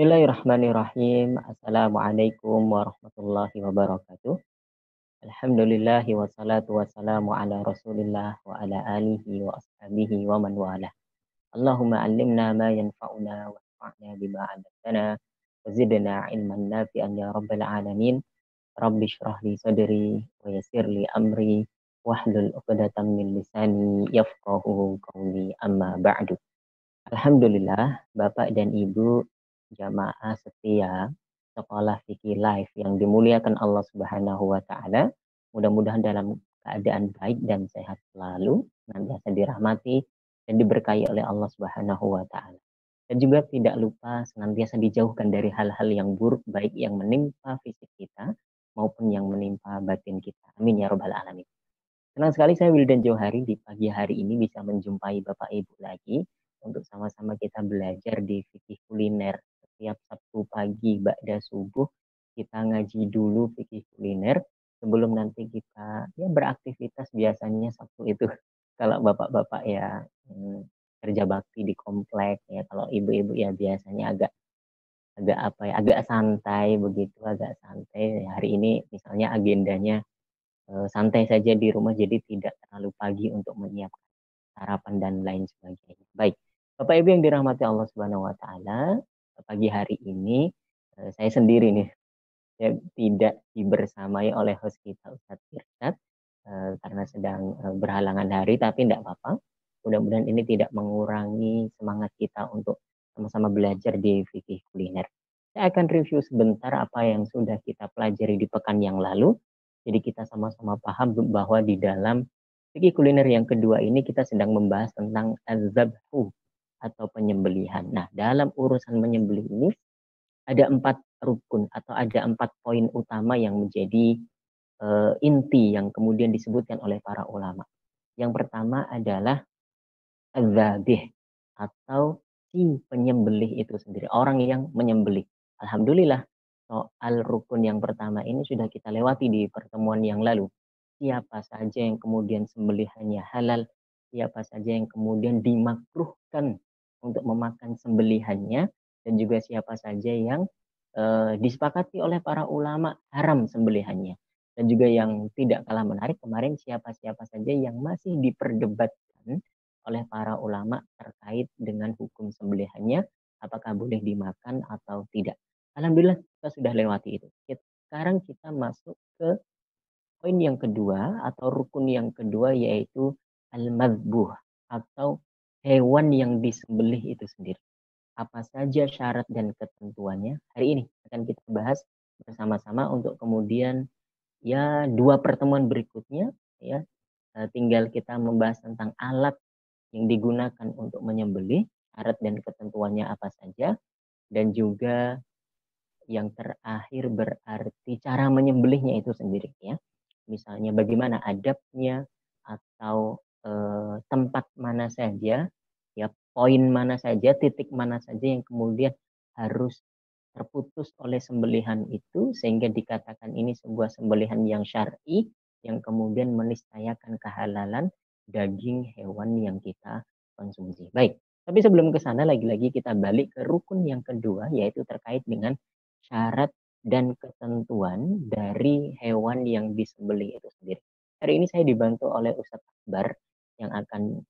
Bismillahirrahmanirrahim. Assalamualaikum warahmatullahi wabarakatuh. Alhamdulillahi wassalatu wassalamu ala rasulillah wa ala alihi wa ashabihi wa man wala. Allahumma allimna ma yanfa'una wa anfa'na bima 'allamtana wa zidna ilman nafi'an ya rabbal alamin. Rabbi shrah li sadri wa yassir li amri wahlul 'uqdatam min lisani yafqahu qawli amma ba'du. Alhamdulillah, Bapak dan Ibu jamaah setia Sekolah Fikih Live yang dimuliakan Allah Subhanahu wa taala, mudah-mudahan dalam keadaan baik dan sehat selalu, senantiasa dirahmati dan diberkahi oleh Allah Subhanahu wa taala. Dan juga tidak lupa senantiasa dijauhkan dari hal-hal yang buruk baik yang menimpa fisik kita maupun yang menimpa batin kita. Amin ya rabbal alamin. Senang sekali saya Wildan Johari di pagi hari ini bisa menjumpai Bapak Ibu lagi untuk sama-sama kita belajar di fikih kuliner. Setiap Sabtu pagi ba'da subuh kita ngaji dulu fikih kuliner sebelum nanti kita ya beraktivitas biasanya Sabtu itu. Kalau bapak-bapak ya kerja bakti di komplek ya, kalau ibu-ibu ya biasanya agak agak apa ya, agak santai begitu, agak santai. Hari ini misalnya agendanya santai saja di rumah jadi tidak terlalu pagi untuk menyiapkan sarapan dan lain sebagainya. Baik, Bapak Ibu yang dirahmati Allah Subhanahu wa taala, pagi hari ini saya sendiri nih. Saya tidak dibersamai oleh host kita Ustadz Irsyad karena sedang berhalangan hari, tapi tidak apa-apa. Mudah-mudahan ini tidak mengurangi semangat kita untuk sama-sama belajar di fikih kuliner. Saya akan review sebentar apa yang sudah kita pelajari di pekan yang lalu. Jadi kita sama-sama paham bahwa di dalam fikih kuliner yang kedua ini kita sedang membahas tentang az-zabhu atau penyembelihan. Nah, dalam urusan menyembelih ini ada 4 rukun atau ada 4 poin utama yang menjadi inti yang kemudian disebutkan oleh para ulama. Yang pertama adalah az-zabih atau si penyembelih itu sendiri, orang yang menyembelih. Alhamdulillah, soal rukun yang pertama ini sudah kita lewati di pertemuan yang lalu. Siapa saja yang kemudian sembelihannya halal, siapa saja yang kemudian dimakruhkan untuk memakan sembelihannya, dan juga siapa saja yang disepakati oleh para ulama haram sembelihannya. Dan juga yang tidak kalah menarik kemarin siapa-siapa saja yang masih diperdebatkan oleh para ulama terkait dengan hukum sembelihannya, apakah boleh dimakan atau tidak. Alhamdulillah kita sudah lewati itu. Sekarang kita masuk ke poin yang kedua atau rukun yang kedua yaitu al-madbuh atau hewan yang disembelih itu sendiri. Apa saja syarat dan ketentuannya? Hari ini akan kita bahas bersama-sama untuk kemudian ya 2 pertemuan berikutnya ya tinggal kita membahas tentang alat yang digunakan untuk menyembelih, syarat dan ketentuannya apa saja, dan juga yang terakhir berarti cara menyembelihnya itu sendiri ya. Misalnya bagaimana adabnya atau tempat mana saja, ya poin mana saja, titik mana saja yang kemudian harus terputus oleh sembelihan itu sehingga dikatakan ini sebuah sembelihan yang syar'i yang kemudian meniscayakan kehalalan daging hewan yang kita konsumsi. Baik, tapi sebelum ke sana lagi-lagi kita balik ke rukun yang kedua yaitu terkait dengan syarat dan ketentuan dari hewan yang disembelih itu sendiri. Hari ini saya dibantu oleh Ustadz Akbar yang akan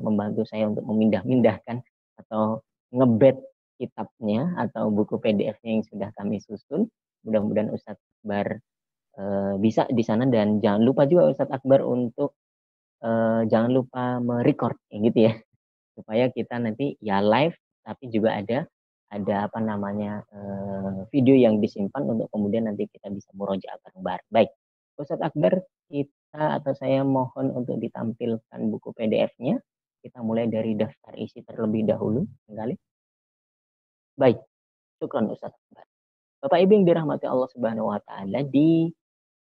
membantu saya untuk memindah-mindahkan atau ngebet kitabnya atau buku PDF-nya yang sudah kami susun. Mudah-mudahan Ustadz Akbar bisa di sana dan jangan lupa juga Ustadz Akbar untuk jangan lupa merecord gitu ya supaya kita nanti ya live tapi juga ada apa namanya video yang disimpan untuk kemudian nanti kita bisa murojaah bareng-bareng. Baik, Ustadz Akbar kita atau saya mohon untuk ditampilkan buku PDF-nya. Kita mulai dari daftar isi terlebih dahulu kembali. Baik, syukran Ustadz Akbar. Bapak Ibu yang dirahmati Allah Subhanahu wa taala, di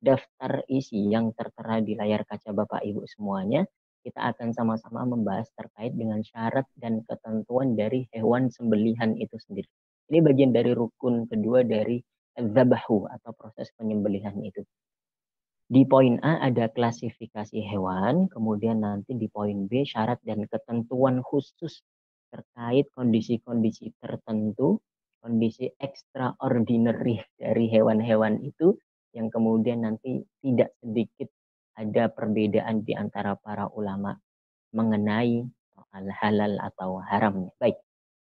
daftar isi yang tertera di layar kaca Bapak Ibu semuanya, kita akan sama-sama membahas terkait dengan syarat dan ketentuan dari hewan sembelihan itu sendiri. Ini bagian dari rukun kedua dari zabahu atau proses penyembelihan itu. Di poin A ada klasifikasi hewan, kemudian nanti di poin B syarat dan ketentuan khusus terkait kondisi-kondisi tertentu, kondisi extraordinary dari hewan-hewan itu yang kemudian nanti tidak sedikit ada perbedaan di antara para ulama mengenai soal halal atau haramnya. Baik,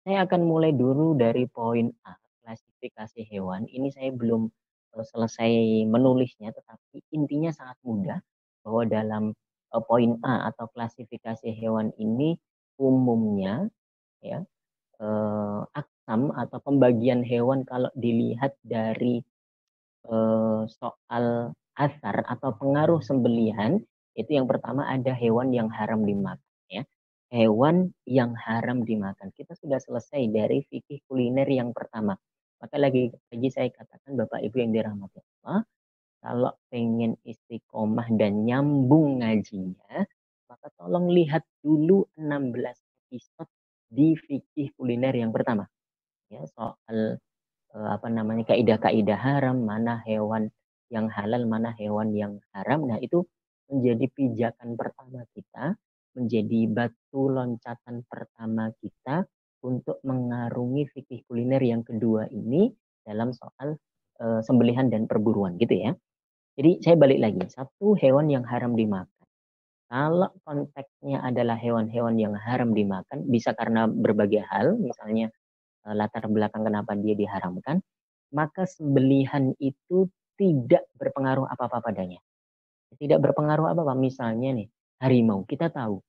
saya akan mulai dulu dari poin A, klasifikasi hewan. Ini saya belum selesai menulisnya, tetapi intinya sangat mudah bahwa dalam poin A atau klasifikasi hewan ini umumnya ya aksam atau pembagian hewan kalau dilihat dari soal asar atau pengaruh sembelihan, itu yang pertama ada hewan yang haram dimakan ya. Hewan yang haram dimakan. Kita sudah selesai dari fikih kuliner yang pertama. Maka lagi saya katakan Bapak Ibu yang dirahmati Allah, kalau pengen istiqomah dan nyambung ngajinya, maka tolong lihat dulu 16 episode di fikih kuliner yang pertama. Ya, soal apa namanya kaidah-kaidah haram, mana hewan yang halal, mana hewan yang haram. Nah, itu menjadi pijakan pertama kita, menjadi batu loncatan pertama kita untuk mengarungi fikih kuliner yang kedua ini dalam soal sembelihan dan perburuan gitu ya. Jadi saya balik lagi, satu hewan yang haram dimakan. Kalau konteksnya adalah hewan-hewan yang haram dimakan, bisa karena berbagai hal, misalnya latar belakang kenapa dia diharamkan, maka sembelihan itu tidak berpengaruh apa-apa padanya. Tidak berpengaruh apa-apa. Misalnya nih, harimau. Kita tahu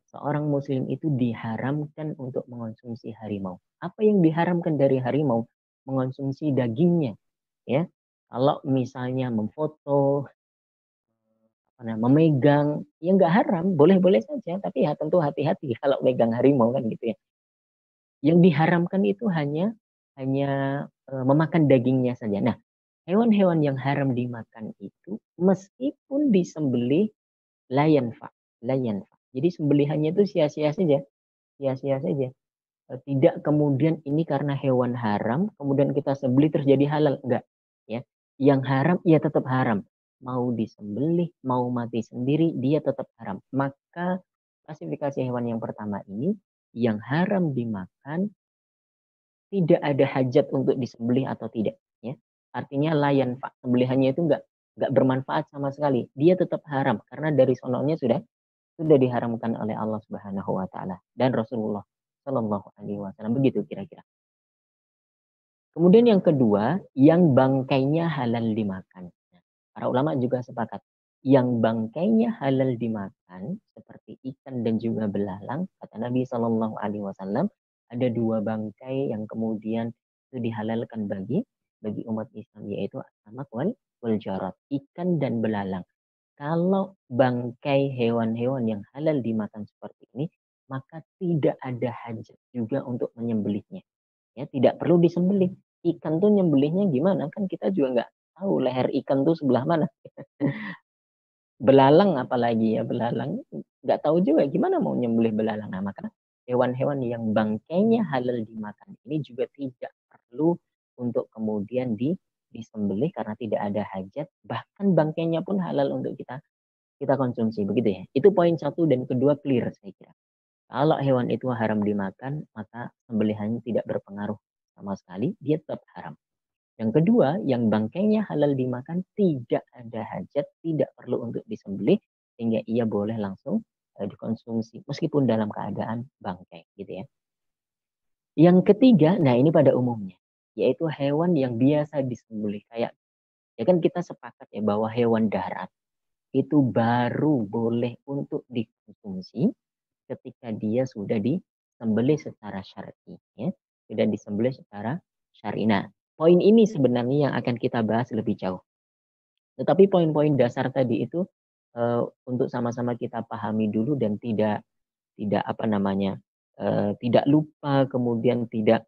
seorang muslim itu diharamkan untuk mengonsumsi harimau. Apa yang diharamkan dari harimau? Mengonsumsi dagingnya. Ya, kalau misalnya memfoto, memegang, ya nggak haram, boleh-boleh saja. Tapi ya tentu hati-hati kalau megang harimau kan gitu ya. Yang diharamkan itu hanya hanya memakan dagingnya saja. Nah, hewan-hewan yang haram dimakan itu meskipun disembelih layan fa, layan fa. Jadi sembelihannya itu sia-sia saja, sia-sia saja. Tidak kemudian ini karena hewan haram, kemudian kita sembelih terus jadi halal, enggak. Ya, yang haram ya tetap haram. Mau disembelih, mau mati sendiri, dia tetap haram. Maka klasifikasi hewan yang pertama ini, yang haram dimakan tidak ada hajat untuk disembelih atau tidak ya. Artinya layan pak sembelihannya itu enggak bermanfaat sama sekali. Dia tetap haram karena dari sononya sudah diharamkan oleh Allah Subhanahu wa taala dan Rasulullah Shallallahu alaihi wasallam begitu kira-kira. Kemudian yang kedua, yang bangkainya halal dimakan. Nah, para ulama juga sepakat yang bangkainya halal dimakan seperti ikan dan juga belalang, kata Nabi Shallallahu alaihi wasallam, ada dua bangkai yang kemudian itu dihalalkan bagi umat Islam yaitu as-samak wal jarat, ikan dan belalang. Kalau bangkai hewan-hewan yang halal dimakan seperti ini, maka tidak ada hajat juga untuk menyembelihnya. Ya, tidak perlu disembelih. Ikan tuh nyembelihnya gimana? Kan kita juga nggak tahu leher ikan tuh sebelah mana. Belalang apalagi ya, belalang nggak tahu juga gimana mau nyembelih belalang. Nah, maka hewan-hewan yang bangkainya halal dimakan ini juga tidak perlu untuk kemudian disembelih karena tidak ada hajat. Bahkan bangkainya pun halal untuk kita konsumsi begitu ya. Itu poin satu dan kedua clear saya kira. Kalau hewan itu haram dimakan, maka sembelihannya tidak berpengaruh sama sekali, dia tetap haram. Yang kedua, yang bangkainya halal dimakan tidak ada hajat, tidak perlu untuk disembelih, sehingga ia boleh langsung dikonsumsi meskipun dalam keadaan bangkai, gitu ya. Yang ketiga, nah ini pada umumnya, yaitu hewan yang biasa disembelih. Kayak ya kan kita sepakat ya bahwa hewan darat itu baru boleh untuk dikonsumsi ketika dia sudah disembelih secara syar'i ya, sudah disembelih secara syar'i. Nah, poin ini sebenarnya yang akan kita bahas lebih jauh. Tetapi poin-poin dasar tadi itu untuk sama-sama kita pahami dulu dan tidak tidak apa namanya tidak lupa kemudian tidak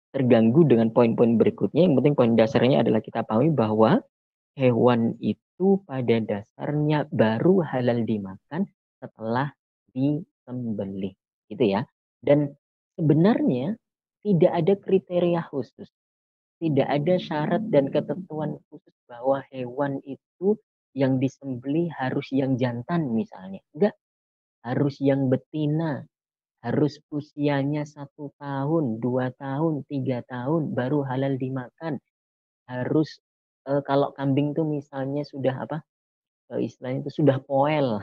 terganggu dengan poin-poin berikutnya. Yang penting poin dasarnya adalah kita pahami bahwa hewan itu pada dasarnya baru halal dimakan setelah disembelih, gitu ya. Dan sebenarnya tidak ada kriteria khusus, tidak ada syarat dan ketentuan khusus bahwa hewan itu yang disembelih harus yang jantan misalnya. Enggak, harus yang betina, harus usianya 1 tahun, 2 tahun, 3 tahun baru halal dimakan. Harus kalau kambing tuh misalnya sudah apa, istilahnya itu sudah poel,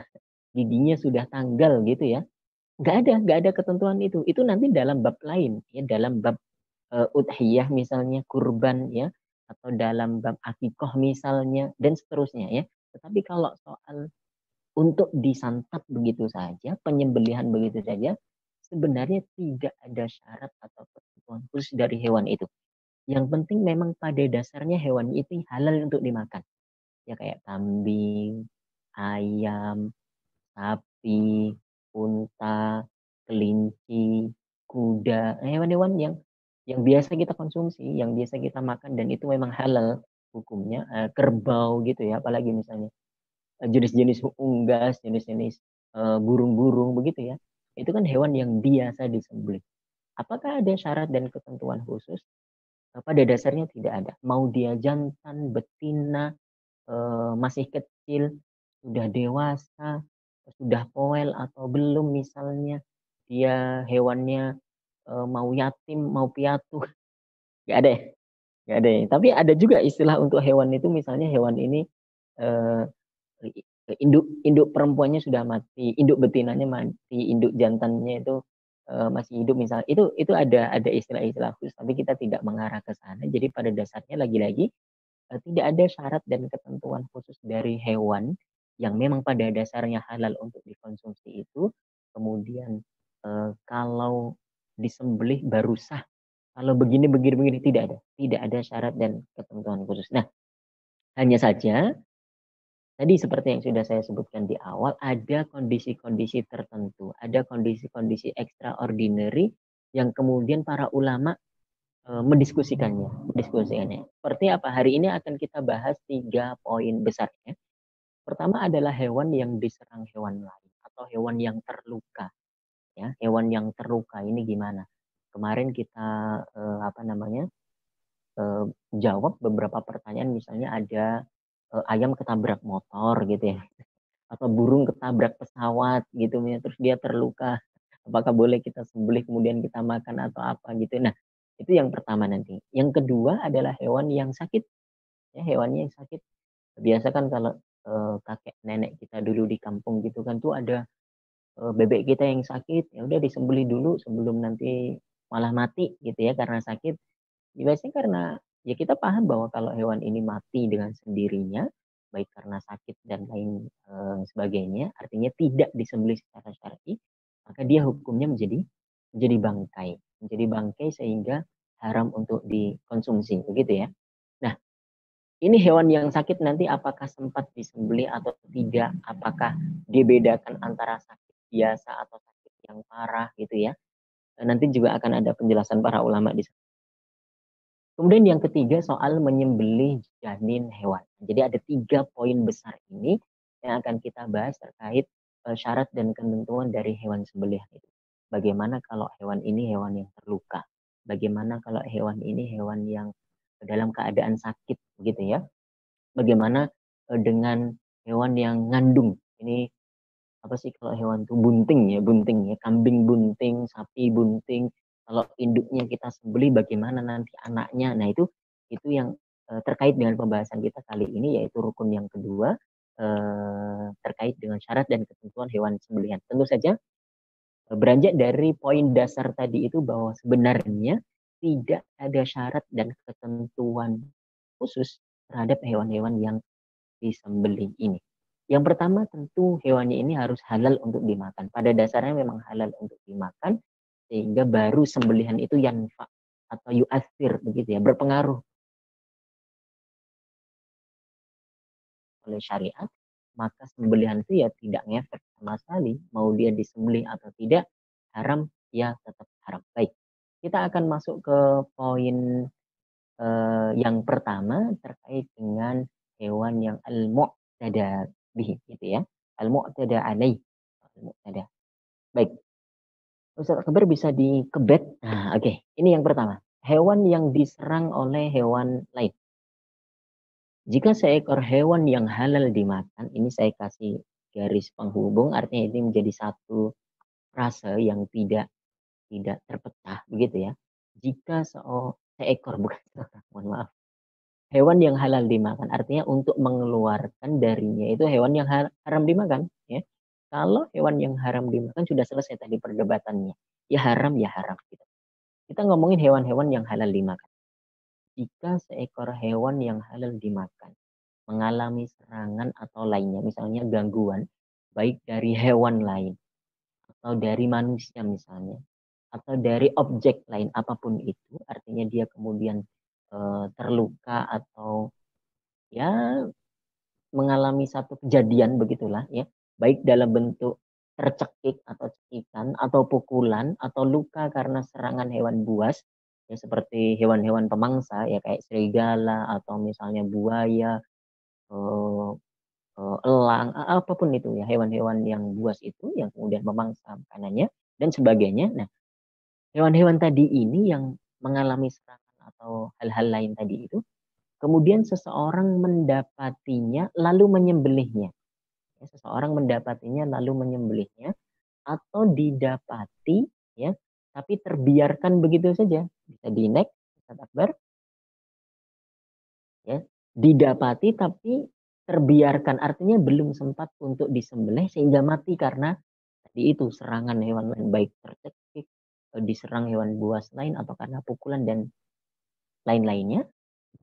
giginya sudah tanggal gitu ya. Nggak ada ketentuan itu. Itu nanti dalam bab lain ya, dalam bab udhiyah misalnya, kurban ya, atau dalam bab akikoh misalnya dan seterusnya ya. Tetapi kalau soal untuk disantap begitu saja, penyembelihan begitu saja, sebenarnya tidak ada syarat atau ketentuan khusus dari hewan itu. Yang penting memang pada dasarnya hewan itu halal untuk dimakan. Ya kayak kambing, ayam, sapi, unta, kelinci, kuda, hewan-hewan yang biasa kita konsumsi, yang biasa kita makan dan itu memang halal hukumnya, kerbau gitu ya, apalagi misalnya jenis-jenis unggas, jenis-jenis burung-burung begitu ya. Itu kan hewan yang biasa disembelih. Apakah ada syarat dan ketentuan khusus? Pada dasarnya tidak ada. Mau dia jantan, betina, masih kecil, sudah dewasa, sudah poel atau belum misalnya, dia hewannya mau yatim, mau piatu, nggak ada ya? Nggak ada ya. Tapi ada juga istilah untuk hewan itu, misalnya hewan ini eh, induk induk perempuannya sudah mati, induk betinanya mati, induk jantannya itu masih hidup misalnya. Itu ada istilah-istilah khusus, tapi kita tidak mengarah ke sana. Jadi pada dasarnya lagi-lagi tidak ada syarat dan ketentuan khusus dari hewan yang memang pada dasarnya halal untuk dikonsumsi itu, kemudian kalau disembelih baru sah. Kalau begini begini begini tidak ada syarat dan ketentuan khusus. Nah, hanya saja tadi seperti yang sudah saya sebutkan di awal, ada kondisi-kondisi tertentu, ada kondisi-kondisi extraordinary yang kemudian para ulama mendiskusikannya. Seperti apa? Hari ini akan kita bahas 3 poin besarnya. Pertama adalah hewan yang diserang hewan lain atau hewan yang terluka. Ya, hewan yang terluka ini gimana? Kemarin kita apa namanya eh, jawab beberapa pertanyaan, misalnya ada ayam ketabrak motor gitu ya, atau burung ketabrak pesawat gitu ya, terus dia terluka. Apakah boleh kita sembelih kemudian kita makan atau apa gitu? Nah, itu yang pertama nanti. Yang kedua adalah hewan yang sakit. Ya, hewannya yang sakit. Biasa kan kalau kakek nenek kita dulu di kampung gitu kan tuh ada bebek kita yang sakit, ya udah disembelih dulu sebelum nanti malah mati gitu ya karena sakit. Ya, biasanya karena ya kita paham bahwa kalau hewan ini mati dengan sendirinya, baik karena sakit dan lain sebagainya, artinya tidak disembelih secara syar'i, maka dia hukumnya menjadi bangkai, sehingga haram untuk dikonsumsi, begitu ya. Nah, ini hewan yang sakit nanti apakah sempat disembelih atau tidak, apakah dibedakan antara sakit biasa atau sakit yang parah gitu ya. Nanti juga akan ada penjelasan para ulama di sana. Kemudian yang ketiga soal menyembelih janin hewan. Jadi ada 3 poin besar ini yang akan kita bahas terkait syarat dan ketentuan dari hewan sembelihan itu. Bagaimana kalau hewan ini hewan yang terluka? Bagaimana kalau hewan ini hewan yang dalam keadaan sakit gitu ya? Bagaimana dengan hewan yang ngandung? Ini apa sih kalau hewan itu bunting ya, kambing bunting, sapi bunting. Kalau induknya kita sembelih bagaimana nanti anaknya? Nah, itu yang terkait dengan pembahasan kita kali ini, yaitu rukun yang kedua terkait dengan syarat dan ketentuan hewan sembelihan. Tentu saja beranjak dari poin dasar tadi itu bahwa sebenarnya tidak ada syarat dan ketentuan khusus terhadap hewan-hewan yang disembelih ini. Yang pertama tentu hewannya ini harus halal untuk dimakan. Pada dasarnya memang halal untuk dimakan, sehingga baru sembelihan itu yanfa atau yu'athir begitu ya, berpengaruh oleh syariat, maka sembelihan itu ya tidak ngefek sama sekali. Mau dia disembelih atau tidak, haram ya tetap haram. Baik, kita akan masuk ke poin yang pertama terkait dengan hewan yang al-mu'tada bihi gitu ya. Al-mu'tada alaih. Al-mu'tada. Baik, Ustaz Akbar bisa dikebet. Nah, oke. Ini yang pertama. Hewan yang diserang oleh hewan lain. Jika seekor hewan yang halal dimakan, ini saya kasih garis penghubung, artinya ini menjadi satu frase yang tidak tidak terpecah begitu ya. Jika seekor bukan seorang, mohon maaf, hewan yang halal dimakan, artinya untuk mengeluarkan darinya itu hewan yang haram dimakan, ya. Kalau hewan yang haram dimakan sudah selesai tadi perdebatannya. Ya haram gitu. Kita ngomongin hewan-hewan yang halal dimakan. Jika seekor hewan yang halal dimakan mengalami serangan atau lainnya, misalnya gangguan, baik dari hewan lain atau dari manusia misalnya, atau dari objek lain apapun itu, artinya dia kemudian terluka atau ya mengalami satu kejadian begitulah ya, baik dalam bentuk tercekik atau cekikan atau pukulan atau luka karena serangan hewan buas ya seperti hewan-hewan pemangsa ya kayak serigala atau misalnya buaya, eh, elang, apapun itu ya hewan-hewan yang buas itu yang kemudian memangsa makanannya dan sebagainya. Nah, hewan-hewan tadi ini yang mengalami serangan atau hal-hal lain tadi itu, kemudian seseorang mendapatinya lalu menyembelihnya. Ya, seseorang mendapatinya lalu menyembelihnya atau didapati ya, tapi terbiarkan begitu saja. Bisa di next, Ustaz Akbar, ya. Didapati tapi terbiarkan artinya belum sempat untuk disembelih sehingga mati karena tadi itu serangan hewan lain baik tercekik, diserang hewan buas lain atau karena pukulan dan lain-lainnya.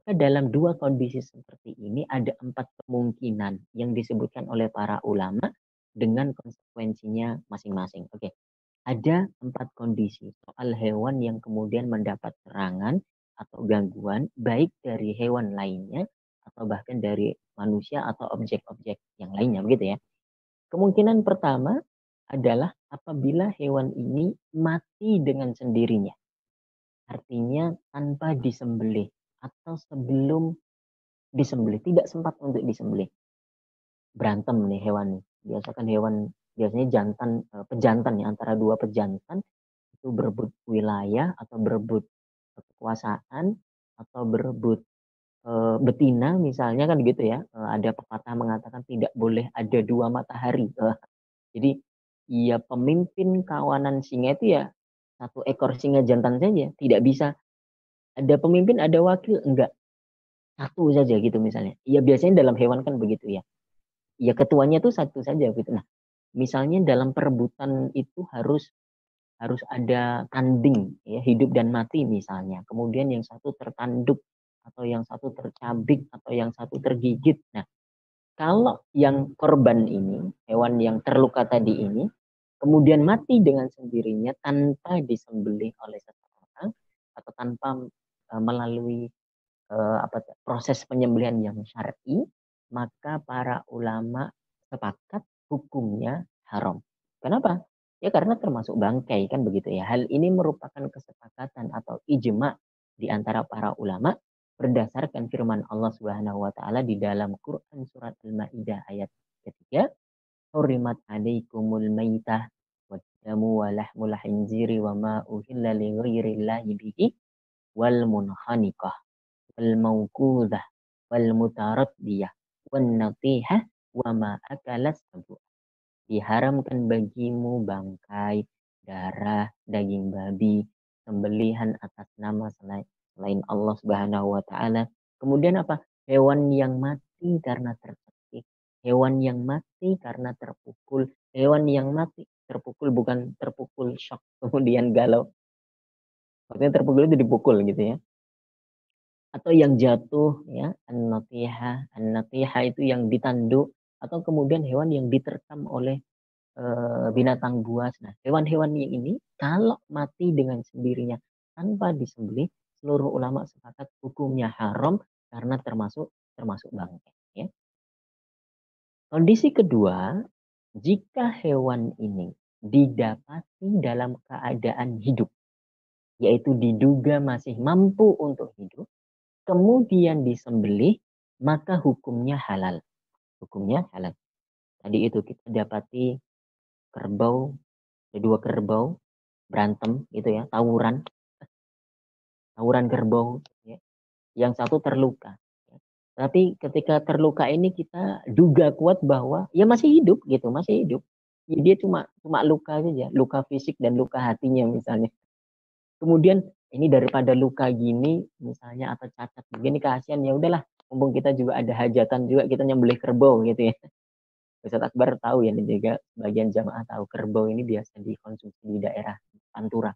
Dalam dua kondisi seperti ini ada 4 kemungkinan yang disebutkan oleh para ulama dengan konsekuensinya masing-masing. Oke, ada 4 kondisi soal hewan yang kemudian mendapat serangan atau gangguan baik dari hewan lainnya atau bahkan dari manusia atau objek-objek yang lainnya begitu ya. Kemungkinan pertama adalah apabila hewan ini mati dengan sendirinya. Artinya tanpa disembelih atau sebelum disembelih, tidak sempat untuk disembelih. Berantem nih hewan nih. Biasakan hewan biasanya jantan pejantan ya antara dua pejantan itu berebut wilayah atau berebut kekuasaan atau berebut betina misalnya kan gitu ya. Ada pepatah mengatakan tidak boleh ada dua matahari. Jadi ya pemimpin kawanan singa itu ya satu ekor singa jantan saja, tidak bisa ada pemimpin ada wakil enggak, satu saja gitu misalnya. Ya biasanya dalam hewan kan begitu ya. Ya ketuanya tuh satu saja gitu. Nah, misalnya dalam perebutan itu harus harus ada tanding ya, hidup dan mati misalnya. Kemudian yang satu tertanduk atau yang satu tercabik atau yang satu tergigit. Nah, kalau yang korban ini, hewan yang terluka tadi ini, kemudian mati dengan sendirinya tanpa disembelih oleh seseorang atau tanpa melalui proses penyembelihan yang syar'i, maka para ulama sepakat hukumnya haram. Kenapa? Ya karena termasuk bangkai kan begitu ya. Hal ini merupakan kesepakatan atau ijma di antara para ulama berdasarkan firman Allah Subhanahu wa taala di dalam Quran surat Al-Maidah ayat ketiga, "Hurrimat 'alaikumul maitah wad damu wa lahmul khinziri wa ma uhilla li ghairillahi bihi wal munkhaniqah wal mauqudah wal mutaraddiyah wan natihah wa ma akalas sabu." Diharamkan bagimu bangkai, darah, daging babi, sembelihan atas nama selain Allah Subhanahu wa taala. Kemudian apa? Hewan yang mati karena tercekik, hewan yang mati karena terpukul, hewan yang mati terpukul bukan terpukul shock kemudian galau. Maksudnya terpukul itu dipukul gitu ya. Atau yang jatuh ya, an-natihah itu yang ditanduk atau kemudian hewan yang diterkam oleh binatang buas. Nah, hewan-hewan ini kalau mati dengan sendirinya tanpa disembelih, seluruh ulama sepakat hukumnya haram karena termasuk termasuk bangkai. Ya. Kondisi kedua, jika hewan ini didapati dalam keadaan hidup, yaitu diduga masih mampu untuk hidup, kemudian disembelih, maka hukumnya halal. Hukumnya halal. Tadi itu kita dapati kerbau, ada dua kerbau berantem gitu ya, tawuran, tawuran kerbau ya. Yang satu terluka. Ya. Tapi ketika terluka ini kita duga kuat bahwa ya masih hidup gitu, masih hidup. Ya dia cuma cuma luka saja, luka fisik dan luka hatinya misalnya. Kemudian ini daripada luka gini misalnya atau cacat begini kasihan, ya udahlah mumpung kita juga ada hajatan juga kita nyembelih kerbau gitu ya. Ustadz Akbar tahu ya dan juga bagian jamaah tahu kerbau ini biasa dikonsumsi di daerah Pantura,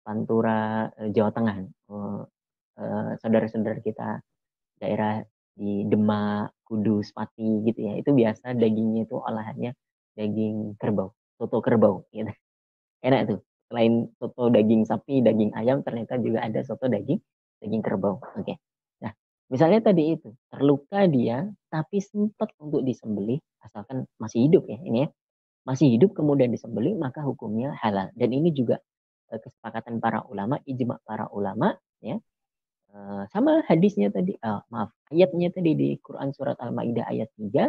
Pantura Jawa Tengah. Saudara-saudara kita daerah di Demak, Kudus, Pati gitu ya. Itu biasa dagingnya itu olahannya daging kerbau, soto kerbau gitu. Enak tuh. Selain soto daging sapi, daging ayam, ternyata juga ada soto daging daging kerbau. Oke. Nah, misalnya tadi itu terluka dia, tapi sempat untuk disembelih, asalkan masih hidup ya ini ya, masih hidup kemudian disembelih maka hukumnya halal. Dan ini juga kesepakatan para ulama, ijma para ulama ya. Sama hadisnya tadi, maaf, ayatnya tadi di Quran surat Al-Maidah ayat 3,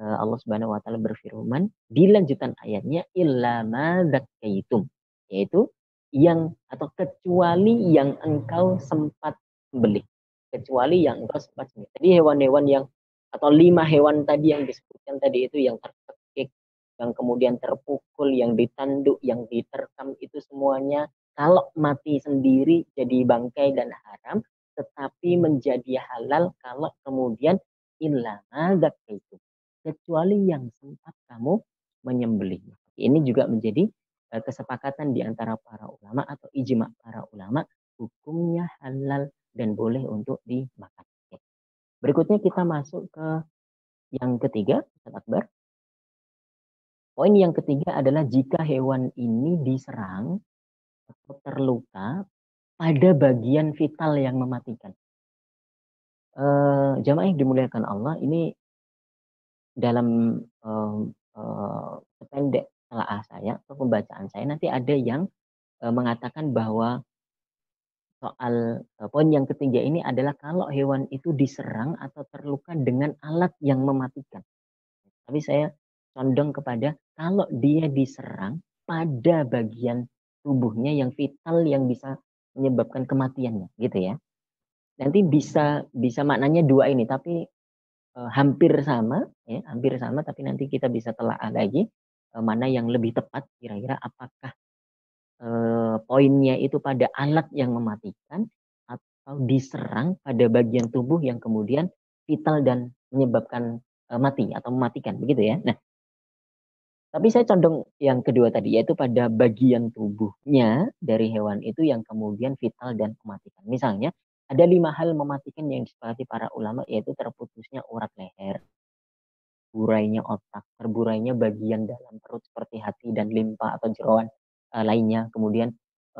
Allah Subhanahu wa taala berfirman di lanjutan ayatnya illa ma dzakaitum, yaitu yang atau kecuali yang engkau sempat sembelih. Kecuali yang engkau sempat sembelih. Jadi hewan-hewan yang atau 5 hewan tadi yang disebutkan tadi itu yang tercekik, yang kemudian terpukul, yang ditanduk, yang diterkam itu semuanya kalau mati sendiri jadi bangkai dan haram, tetapi menjadi halal kalau kemudian illa ma dzakaitum, kecuali yang sempat kamu menyembelih. Ini juga menjadi kesepakatan di antara para ulama atau ijma para ulama, hukumnya halal dan boleh untuk dimakan. Berikutnya kita masuk ke yang ketiga, Ustaz Akbar. Poin yang ketiga adalah jika hewan ini diserang atau terluka pada bagian vital yang mematikan. Jamaah yang dimuliakan Allah, ini dalam sependek telaah saya atau pembacaan saya nanti ada yang mengatakan bahwa soal poin yang ketiga ini adalah kalau hewan itu diserang atau terluka dengan alat yang mematikan. Tapi saya condong kepada kalau dia diserang pada bagian tubuhnya yang vital yang bisa menyebabkan kematiannya, gitu ya. Nanti bisa bisa maknanya dua ini, tapi hampir sama, ya, hampir sama, tapi nanti kita bisa telaah lagi mana yang lebih tepat kira-kira apakah poinnya itu pada alat yang mematikan atau diserang pada bagian tubuh yang kemudian vital dan menyebabkan mati atau mematikan begitu ya. Nah, tapi saya condong yang kedua tadi yaitu pada bagian tubuhnya dari hewan itu yang kemudian vital dan mematikan. Misalnya ada 5 hal mematikan yang disepakati para ulama yaitu terputusnya urat leher, burainya otak, terburainya bagian dalam perut seperti hati dan limpa atau jeroan lainnya, kemudian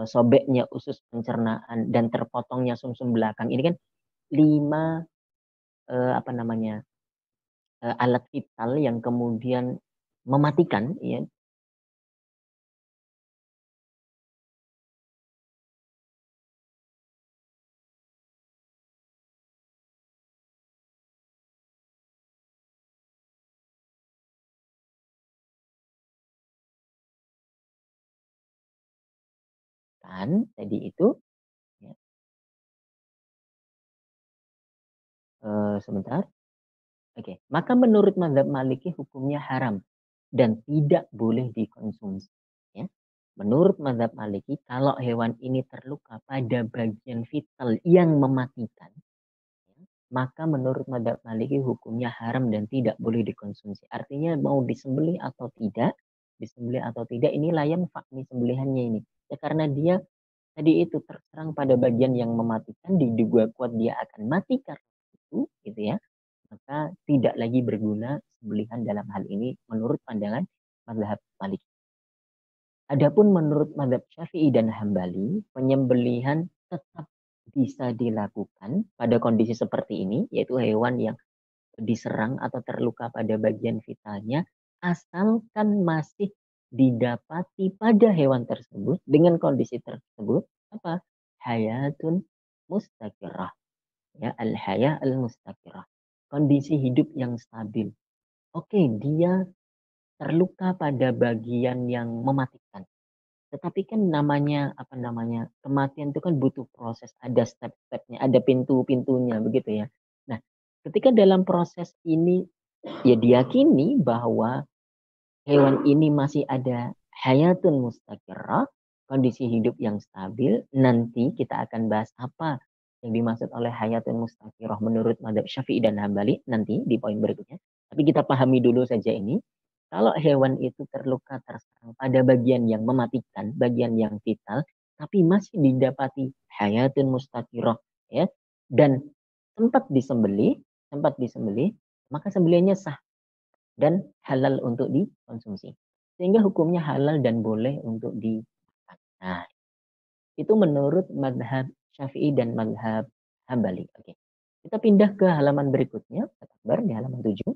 sobeknya usus pencernaan dan terpotongnya sumsum belakang. Ini kan 5 apa namanya alat vital yang kemudian mematikan, ya kan? Tadi itu, ya, sebentar. Oke, maka menurut mazhab Maliki hukumnya haram dan tidak boleh dikonsumsi. Ya. Menurut mazhab Maliki, kalau hewan ini terluka pada bagian vital yang mematikan, ya, maka menurut mazhab Maliki hukumnya haram dan tidak boleh dikonsumsi. Artinya mau disembelih atau tidak, ini layam fakni sembelihannya ini. Ya karena dia tadi itu terserang pada bagian yang mematikan, diduga kuat dia akan mati karena itu, gitu ya, maka tidak lagi berguna sembelihan dalam hal ini menurut pandangan mazhab Malik. Adapun menurut mazhab Syafi'i dan Hambali, penyembelihan tetap bisa dilakukan pada kondisi seperti ini, yaitu hewan yang diserang atau terluka pada bagian vitalnya, asalkan masih didapati pada hewan tersebut dengan kondisi tersebut apa? Hayatun mustaqirah. Ya, al-haya al-mustaqirah. Kondisi hidup yang stabil. Oke, dia terluka pada bagian yang mematikan. Tetapi kan namanya apa namanya? Kematian itu kan butuh proses, ada step-stepnya, ada pintu-pintunya begitu ya. Nah, ketika dalam proses ini ya diyakini bahwa hewan ini masih ada hayatun mustaqirrah, kondisi hidup yang stabil. Nanti kita akan bahas apa yang dimaksud oleh hayatun mustaqirrah menurut mazhab Syafi'i dan Hambali nanti di poin berikutnya. Tapi kita pahami dulu saja ini. Kalau hewan itu terluka terserang pada bagian yang mematikan, bagian yang vital, tapi masih didapati hayatun mustaqirrah, ya, dan sempat disembelih, maka sembelihannya sah dan halal untuk dikonsumsi. Sehingga hukumnya halal dan boleh untuk dimakan. Nah, itu menurut madhab Syafi'i dan madhab Hambali. Oke. Kita pindah ke halaman berikutnya, di halaman 7.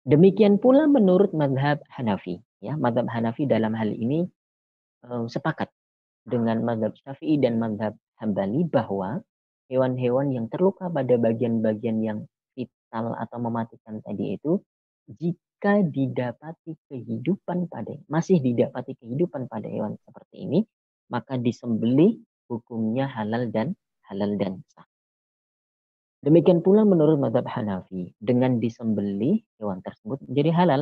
Demikian pula menurut madhab Hanafi. Ya, madhab Hanafi dalam hal ini sepakat dengan madhab Syafi'i dan madhab Hambali bahwa hewan-hewan yang terluka pada bagian-bagian yang vital atau mematikan tadi itu, jika didapati kehidupan pada, masih didapati kehidupan pada hewan seperti ini, maka disembelih hukumnya halal dan sah. Demikian pula menurut mazhab Hanafi, dengan disembelih hewan tersebut menjadi halal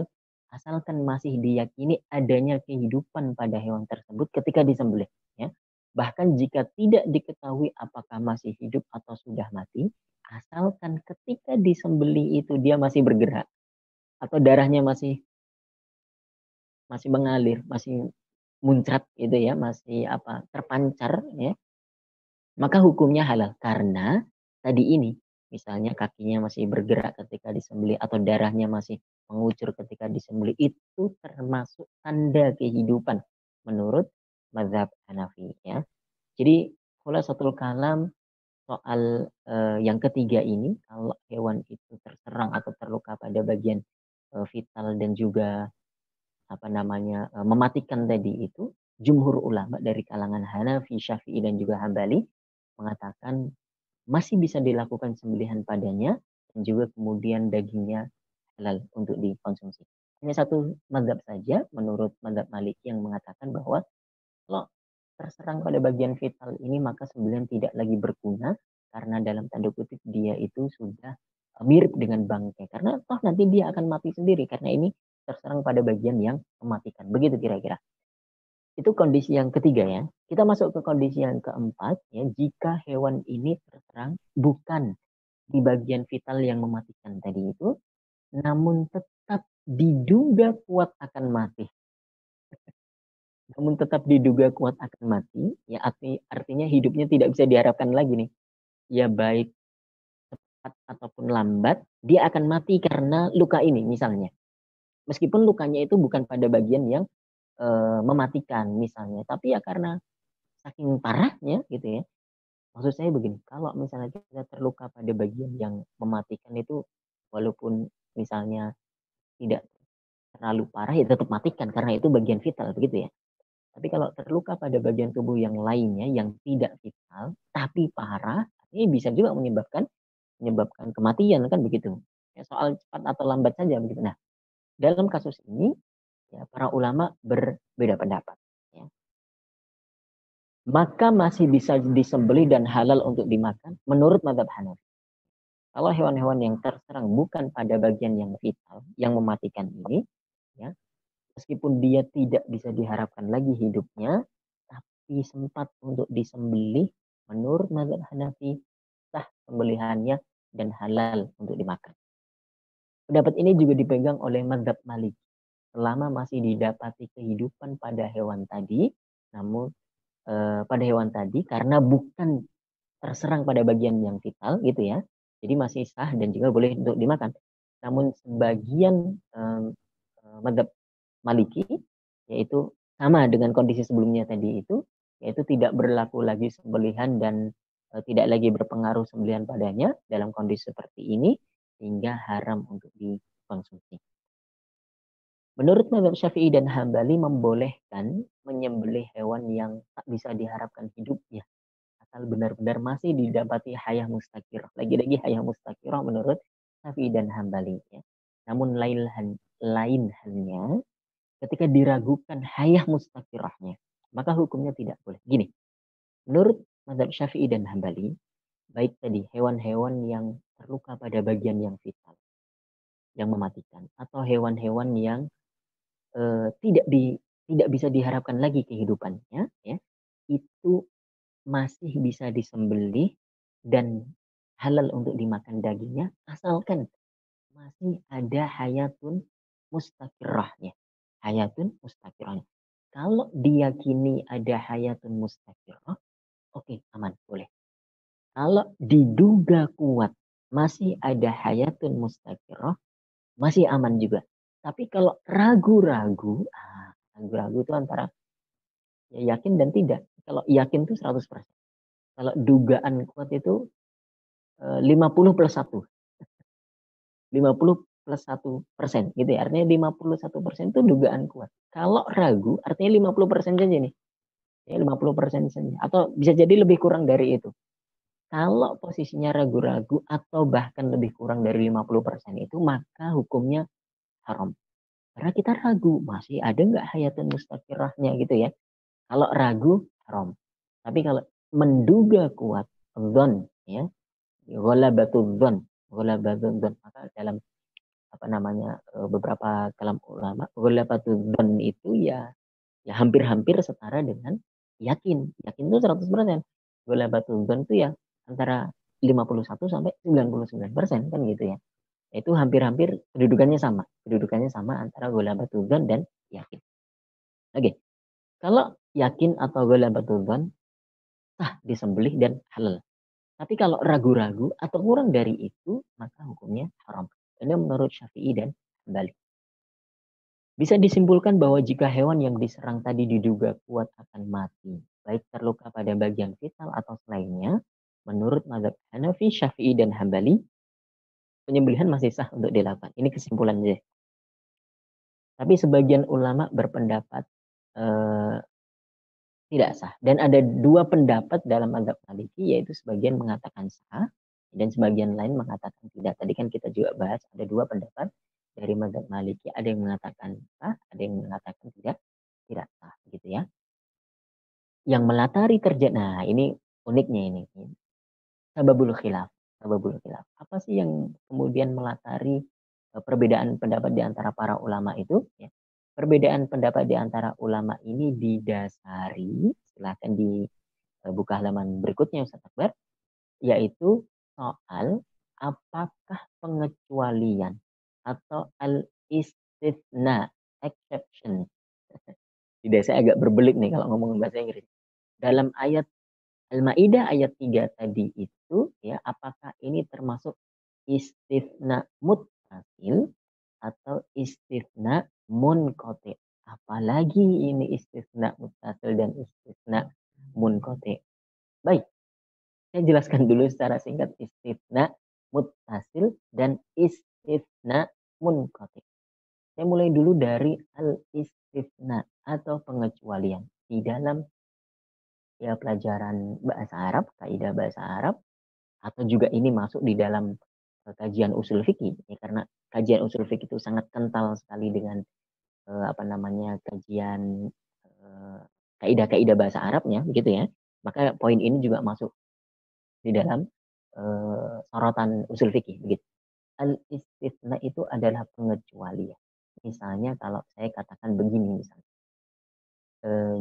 asalkan masih diyakini adanya kehidupan pada hewan tersebut ketika disembelih, ya. Bahkan jika tidak diketahui apakah masih hidup atau sudah mati, asalkan ketika disembelih itu dia masih bergerak atau darahnya masih masih mengalir, masih muncrat gitu ya, masih terpancar, ya, maka hukumnya halal karena tadi ini misalnya kakinya masih bergerak ketika disembelih atau darahnya masih mengucur ketika disembelih, itu termasuk tanda kehidupan menurut mazhab Hanafi, ya. Jadi khulasatul kalam soal yang ketiga ini, kalau hewan itu terserang atau terluka pada bagian vital dan juga mematikan tadi itu, jumhur ulama dari kalangan Hanafi, Syafi'i dan juga Hambali mengatakan masih bisa dilakukan sembelihan padanya dan juga kemudian dagingnya halal untuk dikonsumsi. Hanya satu mazhab saja menurut mazhab Maliki yang mengatakan bahwa kalau terserang pada bagian vital ini maka sembelihan tidak lagi berguna karena dalam tanda kutip dia itu sudah mirip dengan bangkai karena toh nanti dia akan mati sendiri karena ini terserang pada bagian yang mematikan. Begitu kira-kira. Itu kondisi yang ketiga, ya. Kita masuk ke kondisi yang keempat, ya. Jika hewan ini terserang bukan di bagian vital yang mematikan tadi itu, namun tetap diduga kuat akan mati. Namun tetap diduga kuat akan mati, ya artinya hidupnya tidak bisa diharapkan lagi nih. Ya baik cepat ataupun lambat, dia akan mati karena luka ini misalnya. Meskipun lukanya itu bukan pada bagian yang mematikan misalnya, tapi ya karena saking parahnya gitu ya. Maksud saya begini, kalau misalnya kita terluka pada bagian yang mematikan itu, walaupun misalnya tidak terlalu parah ya tetap matikan karena itu bagian vital begitu ya. Tapi kalau terluka pada bagian tubuh yang lainnya yang tidak vital tapi parah, ini bisa juga menyebabkan kematian kan begitu. Ya, soal cepat atau lambat saja begitu. Nah, dalam kasus ini ya para ulama berbeda pendapat. Ya. Maka masih bisa disembelih dan halal untuk dimakan menurut mazhab Hanafi. Kalau hewan-hewan yang terserang bukan pada bagian yang vital, yang mematikan ini, ya, meskipun dia tidak bisa diharapkan lagi hidupnya, tapi sempat untuk disembelih, menurut mazhab Hanafi, sah sembelihannya dan halal untuk dimakan. Pendapat ini juga dipegang oleh mazhab Maliki. Selama masih didapati kehidupan pada hewan tadi, namun pada hewan tadi karena bukan terserang pada bagian yang vital gitu ya. Jadi masih sah dan juga boleh untuk dimakan. Namun sebagian mazhab Maliki yaitu sama dengan kondisi sebelumnya tadi itu, yaitu tidak berlaku lagi sembelihan dan tidak lagi berpengaruh sembelihan padanya dalam kondisi seperti ini sehingga haram untuk dikonsumsi. Menurut mazhab Syafi'i dan Hambali membolehkan menyembelih hewan yang tak bisa diharapkan hidupnya asal benar-benar masih didapati hayah mustaqirah. Lagi-lagi hayah mustaqirah menurut Syafi'i dan Hambali. Ya. Namun lain halnya ketika diragukan hayah mustaqirahnya, maka hukumnya tidak boleh. Gini, menurut mazhab Syafi'i dan Hambali, baik tadi hewan-hewan yang terluka pada bagian yang vital yang mematikan atau hewan-hewan yang tidak bisa diharapkan lagi kehidupannya, ya, itu masih bisa disembelih dan halal untuk dimakan dagingnya asalkan masih ada hayatun mustaqirrahnya. Hayatun mustaqirrahnya. Kalau diyakini ada hayatun mustaqirrah, oke, aman, boleh. Kalau diduga kuat masih ada hayatun mustaqirrah, masih aman juga. Tapi kalau ragu-ragu, ragu-ragu itu antara ya yakin dan tidak. Kalau yakin itu 100%. Kalau dugaan kuat itu 50 plus 1. 50 plus 1% gitu ya. Artinya 51% itu dugaan kuat. Kalau ragu artinya 50% saja nih. Ya 50% saja. Atau bisa jadi lebih kurang dari itu. Kalau posisinya ragu-ragu atau bahkan lebih kurang dari 50% itu maka hukumnya haram. Karena kita ragu, masih ada nggak hayatun mustaqirrahnya gitu ya. Kalau ragu, haram. Tapi kalau menduga kuat, dzon, ya, ghalabatul dzon, ghalabatul dzon, maka dalam apa namanya beberapa kalam ulama, ghalabatul dzon itu ya hampir-hampir setara dengan yakin. Yakin itu 100%. Ghalabatul dzon itu ya antara 51 sampai 99% kan gitu ya. Itu hampir-hampir kedudukannya sama. Kedudukannya sama antara ghalabatul dzon dan yakin. Oke. Kalau yakin atau ghalabatul dzon sah disembelih dan halal. Tapi kalau ragu-ragu atau kurang dari itu, maka hukumnya haram. Ini menurut Syafi'i dan Hambali. Bisa disimpulkan bahwa jika hewan yang diserang tadi diduga kuat akan mati, baik terluka pada bagian vital atau selainnya, menurut mazhab Hanafi, Syafi'i, dan Hambali, penyembelihan masih sah untuk dilakukan. Ini kesimpulan aja. Tapi sebagian ulama berpendapat eh, tidak sah. Dan ada dua pendapat dalam mazhab Maliki, yaitu sebagian mengatakan sah dan sebagian lain mengatakan tidak. Tadi kan kita juga bahas ada dua pendapat dari mazhab Maliki, ada yang mengatakan sah, ada yang mengatakan tidak sah, gitu ya. Yang melatari terjadi, nah ini uniknya ini, sababul khilaf. Sababul khilaf. Apa sih yang kemudian melatari perbedaan pendapat di antara para ulama itu? Ya. Perbedaan pendapat di antara ulama ini didasari, silahkan dibuka halaman berikutnya Ustaz Akbar, yaitu soal apakah pengecualian atau al-istithna, exception. Tidak, saya agak berbelit nih kalau ngomong bahasa Inggris. Dalam ayat Al-Maidah ayat 3 tadi itu ya, apakah ini termasuk istifna muttasil atau istifna munqati? Apalagi ini istifna muttasil dan istifna munqati. Baik, saya jelaskan dulu secara singkat istifna muttasil dan istifna munqati. Saya mulai dulu dari al-istifna atau pengecualian. Di dalam ya pelajaran bahasa Arab, kaidah bahasa Arab, atau juga ini masuk di dalam kajian usul fikih ya, karena kajian usul fikih itu sangat kental sekali dengan apa namanya kajian kaidah-kaidah bahasa Arabnya begitu ya. Maka poin ini juga masuk di dalam sorotan usul fikih begitu. Al istitsna itu adalah pengecualian. Misalnya kalau saya katakan begini misalnya.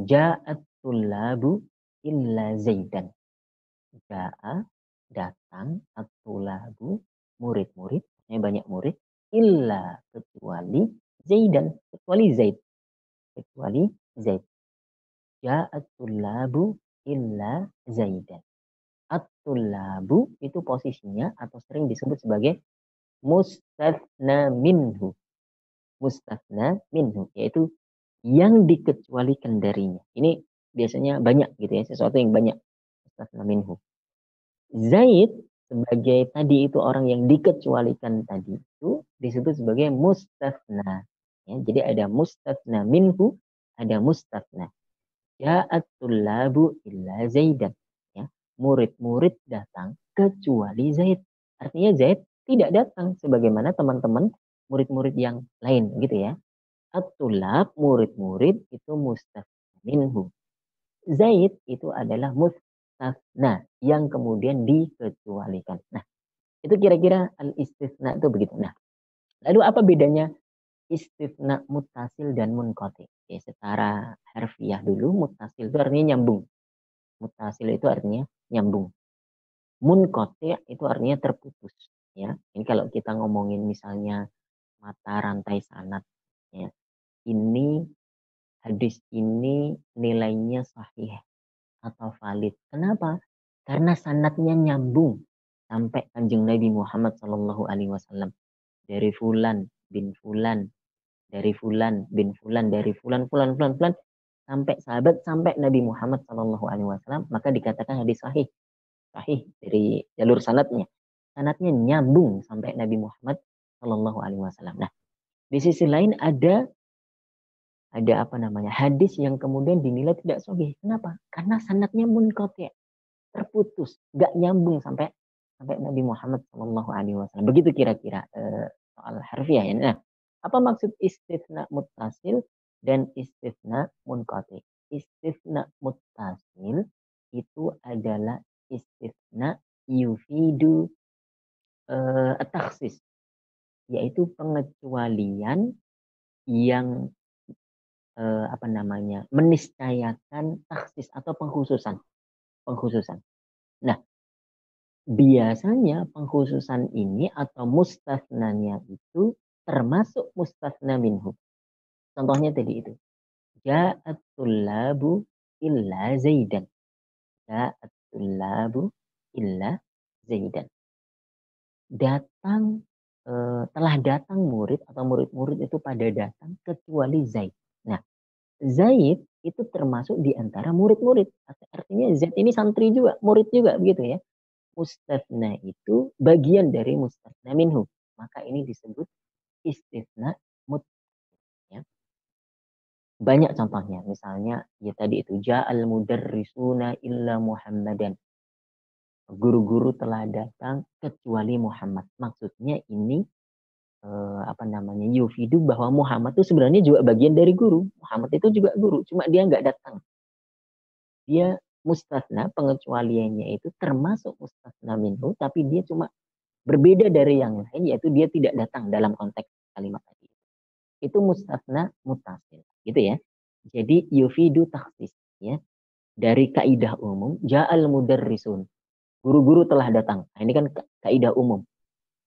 Ja'at tullabu illa zaidan. Ja'a datang at-tulabu murid-murid, banyak murid, illa kecuali Zaidan, kecuali Zaid, kecuali Zaid. Ja'at-tulabu illa Zaidan. At-tulabu itu posisinya atau sering disebut sebagai mustathna minhu. Mustathna minhu yaitu yang dikecualikan darinya. Ini biasanya banyak gitu ya, sesuatu yang banyak. Mustathna minhu. Zaid sebagai tadi itu orang yang dikecualikan tadi itu disebut sebagai mustathna. Ya, jadi ada mustathna minhu, ada mustathna. Ja'at tullabu illa Zaidan. Ya, murid-murid datang kecuali Zaid. Artinya Zaid tidak datang sebagaimana teman-teman murid-murid yang lain gitu ya. At-tullab murid-murid itu mustathna minhu. Zaid itu adalah mustafna yang kemudian dikecualikan. Nah, itu kira-kira al-istisna itu begitu. Nah, Lalu apa bedanya istifna muttasil dan munqati? Oke, secara harfiah dulu, muttasil itu artinya nyambung. Muttasil itu artinya nyambung. Munqati itu artinya terputus. Ya, ini kalau kita ngomongin misalnya mata rantai sanad, ya, ini hadis ini nilainya sahih atau valid. Kenapa? Karena sanadnya nyambung sampai Kanjeng Nabi Muhammad SAW, dari fulan bin fulan, dari fulan bin fulan, dari fulan fulan fulan fulan, sampai sahabat, sampai Nabi Muhammad SAW, maka dikatakan hadis sahih. Sahih dari jalur sanadnya. Sanadnya nyambung sampai Nabi Muhammad SAW. Nah, di sisi lain ada apa namanya, hadis yang kemudian dinilai tidak sahih. Kenapa? Karena sanadnya munqati, terputus, nggak nyambung sampai sampai Nabi Muhammad SAW. Begitu kira-kira soal harfiah ya. Nah, apa maksud istifna muttasil dan istifna munqati? Istifna muttasil itu adalah istifna yufidu takhsis, yaitu pengecualian yang apa namanya, meniscayakan taksis atau pengkhususan. Pengkhususan. Nah, biasanya pengkhususan ini atau mustasnanya itu termasuk mustasna minhu. Contohnya tadi itu. Ja'at tullabu illa zaidan. Ja'at tullabu illa zaidan. Datang telah datang murid atau murid-murid itu pada datang kecuali Zaid. Nah, Zaid itu termasuk di antara murid-murid. Artinya Zaid ini santri juga, murid juga begitu ya. Mustatsna itu bagian dari mustatsna minhu. Maka ini disebut istisna mut, ya. Banyak contohnya. Misalnya ya tadi itu ja'al mudarrisuna illa Muhammadan. Guru-guru telah datang kecuali Muhammad. Maksudnya ini apa namanya, yufidu bahwa Muhammad itu sebenarnya juga bagian dari guru. Muhammad itu juga guru, cuma dia nggak datang. Dia mustasna, pengecualiannya itu termasuk mustasna minhu, tapi dia cuma berbeda dari yang lain, yaitu dia tidak datang dalam konteks kalimat tadi. Itu mustasna mutasil, gitu ya. Jadi yufidu taksis, ya. Dari kaidah umum, ja'al mudarrisun, guru-guru telah datang. Nah, ini kan kaidah umum.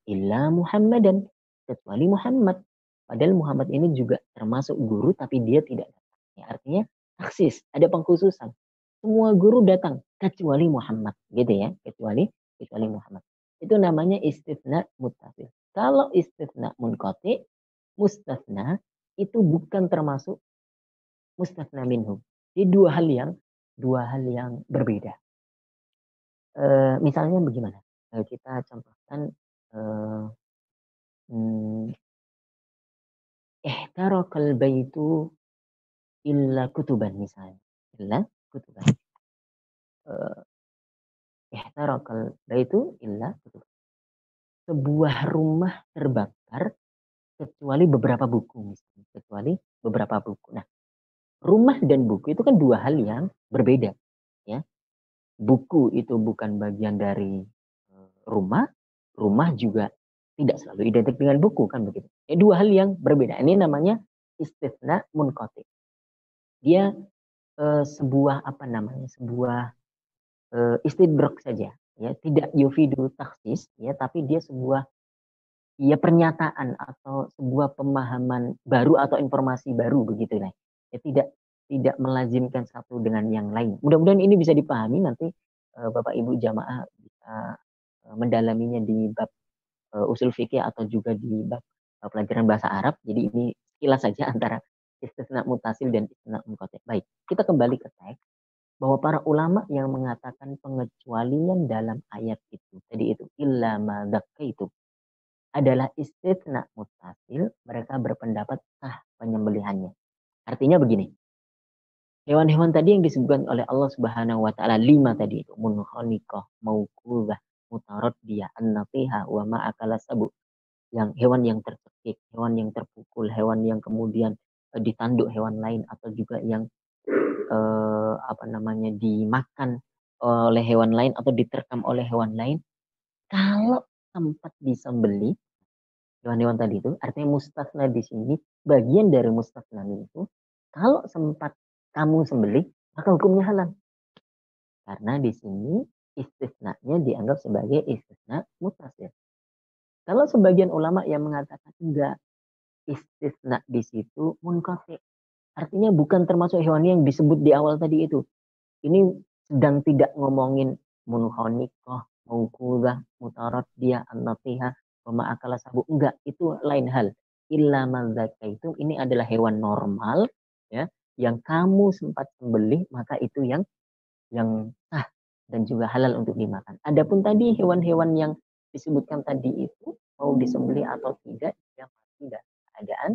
Illa Muhammadan, kecuali Muhammad. Padahal Muhammad ini juga termasuk guru, tapi dia tidak datang. Ya, artinya taksis, ada pengkhususan. Semua guru datang kecuali Muhammad, gitu ya, kecuali Muhammad. Itu namanya istifna muttasil. Kalau istifna munqati, mustasna itu bukan termasuk mustasna minhu. Jadi dua hal yang berbeda. Misalnya bagaimana? Kita contohkan ihtarakal baitu illa kutuban, misalnya. Illa kutuban. Ihtarakal baitu illa kutuban. Sebuah rumah terbakar kecuali beberapa buku, misalnya. Kecuali beberapa buku. Nah, rumah dan buku itu kan dua hal yang berbeda, ya. Buku itu bukan bagian dari rumah, rumah juga tidak selalu identik dengan buku, kan begitu. Dua hal yang berbeda. Ini namanya istisna munqati. Dia sebuah apa namanya, sebuah istidrak saja, ya, tidak yufidu taksis, ya, tapi dia sebuah, ya, pernyataan atau sebuah pemahaman baru atau informasi baru begitu lah. Ya, tidak melazimkan satu dengan yang lain. Mudah-mudahan ini bisa dipahami, nanti Bapak Ibu jamaah bisa mendalaminya di bab usul fikih atau juga di bab pelajaran bahasa Arab. Jadi ini sekilas saja antara istisna mutasil dan istisna munqati. Baik, kita kembali ke teks bahwa para ulama yang mengatakan pengecualian dalam ayat itu tadi itu illa ma itu adalah istisna mutasil, mereka berpendapat sah penyembelihannya. Artinya begini, hewan-hewan tadi yang disebutkan oleh Allah Subhanahu wa taala 5 tadi itu, munkhaniqah, mauquzah, mutaraddiyah, an-natihah wa ma akala sabu, yang hewan yang tercekik, hewan yang terpukul, hewan yang kemudian ditanduk hewan lain, atau juga yang apa namanya, dimakan oleh hewan lain atau diterkam oleh hewan lain, kalau tempat disembelih hewan-hewan tadi itu, artinya mustasna di sini, bagian dari mustasna itu, kalau sempat kamu sembelih, maka hukumnya halal. Karena di sini istisnanya dianggap sebagai istisna muttasil. Kalau sebagian ulama yang mengatakan enggak, istisna di situ munqati. Artinya bukan termasuk hewan yang disebut di awal tadi itu. Ini sedang tidak ngomongin munkhoniqah, mauqudhah, mutaraddiyah, an-natihah, wa ma akala sabu. Enggak, itu lain hal. Illa man itu ini adalah hewan normal ya, yang kamu sempat sembelih, maka itu yang sah dan juga halal untuk dimakan. Adapun tadi hewan-hewan yang disebutkan tadi itu mau disembelih atau tidak, yang mati dalam keadaan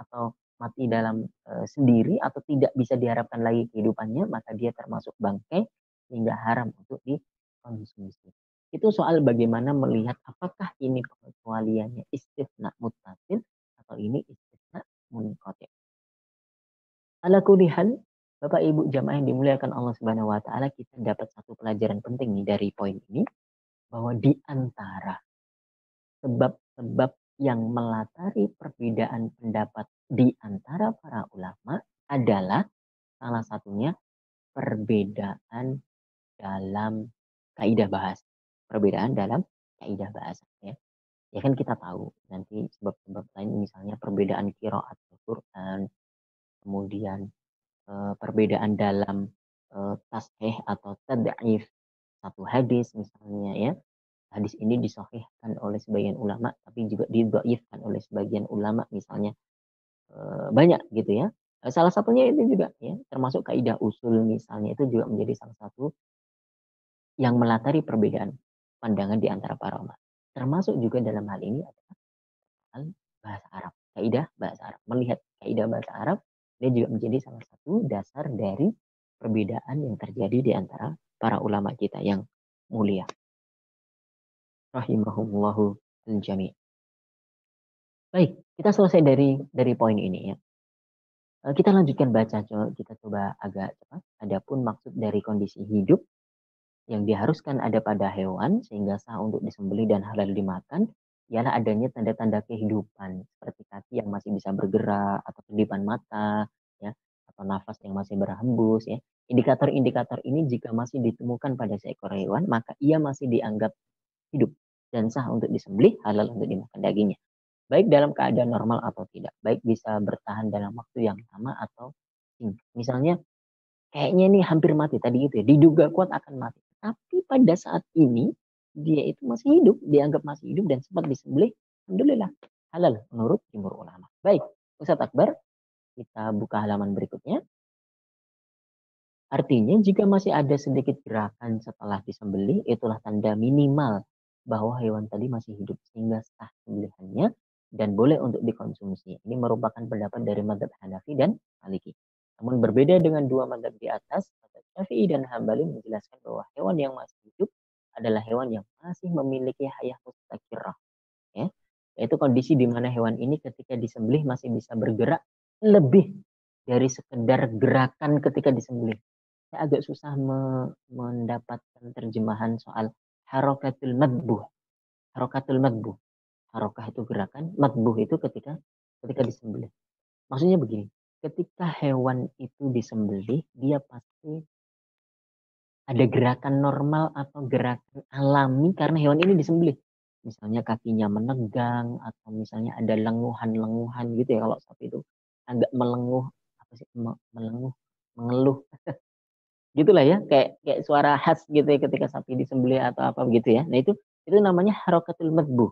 atau mati dalam sendiri atau tidak bisa diharapkan lagi kehidupannya, maka dia termasuk bangkai sehingga haram untuk dikonsumsi. Itu soal bagaimana melihat apakah ini pengecualiannya istisna muttasil atau ini istisna munqati'. Ala kulli hal, Bapak Ibu jamaah yang dimuliakan Allah Subhanahu wa taala, kita dapat satu pelajaran penting nih dari poin ini, bahwa di antara sebab-sebab yang melatari perbedaan pendapat di antara para ulama adalah salah satunya perbedaan dalam kaidah bahasa. Perbedaan dalam kaidah bahasa ya. Ya kan kita tahu nanti sebab-sebab lain misalnya perbedaan qiraat Al-Qur'an, kemudian perbedaan dalam tasheeh atau tad'if satu hadis misalnya ya. Hadis ini disahihkan oleh sebagian ulama tapi juga didhaifkan oleh sebagian ulama misalnya, banyak gitu ya. Salah satunya itu juga ya, termasuk kaidah usul misalnya itu juga menjadi salah satu yang melatari perbedaan pandangan di antara para ulama. Termasuk juga dalam hal ini adalah bahasa Arab, kaidah bahasa Arab. Melihat kaidah bahasa Arab, dia juga menjadi salah satu dasar dari perbedaan yang terjadi di antara para ulama kita yang mulia. Rahimahumullahu al-jami'. Baik, kita selesai dari poin ini ya. Kita lanjutkan baca, kita coba agak cepat. Adapun maksud dari kondisi hidup yang diharuskan ada pada hewan sehingga sah untuk disembelih dan halal dimakan ialah adanya tanda-tanda kehidupan seperti kaki yang masih bisa bergerak atau kedipan mata ya, atau nafas yang masih berhembus ya. Indikator-indikator ini jika masih ditemukan pada seekor hewan, maka ia masih dianggap hidup dan sah untuk disembelih, halal untuk dimakan dagingnya. Baik dalam keadaan normal atau tidak, baik bisa bertahan dalam waktu yang lama atau singkat. Misalnya kayaknya ini hampir mati tadi itu ya, diduga kuat akan mati. Tapi pada saat ini dia itu masih hidup, dianggap masih hidup dan sempat disembelih, alhamdulillah halal menurut jumhur ulama. Baik, Ustadz Akbar, kita buka halaman berikutnya. Artinya jika masih ada sedikit gerakan setelah disembelih, itulah tanda minimal bahwa hewan tadi masih hidup sehingga sah sembelihannya dan boleh untuk dikonsumsi. Ini merupakan pendapat dari mazhab Hanafi dan Maliki. Namun berbeda dengan dua mazhab di atas, mazhab Syafi'i dan Hambali menjelaskan bahwa hewan yang masih hidup adalah hewan yang masih memiliki hayah mustakirah. Ya. Yaitu kondisi di mana hewan ini ketika disembelih masih bisa bergerak lebih dari sekedar gerakan ketika disembelih. Saya agak susah mendapatkan terjemahan soal harokatul madbuh. Harokatul madbuh. Harokah itu gerakan, madbuh itu ketika disembelih. Maksudnya begini, ketika hewan itu disembelih, dia pasti ada gerakan normal atau gerakan alami karena hewan ini disembelih. Misalnya kakinya menegang atau misalnya ada lenguhan-lenguhan gitu ya, kalau sapi itu agak melenguh, apa sih, melenguh, mengeluh gitulah ya, kayak kayak suara khas gitu ya ketika sapi disembelih atau apa begitu ya. Nah itu namanya harokatul madbuh.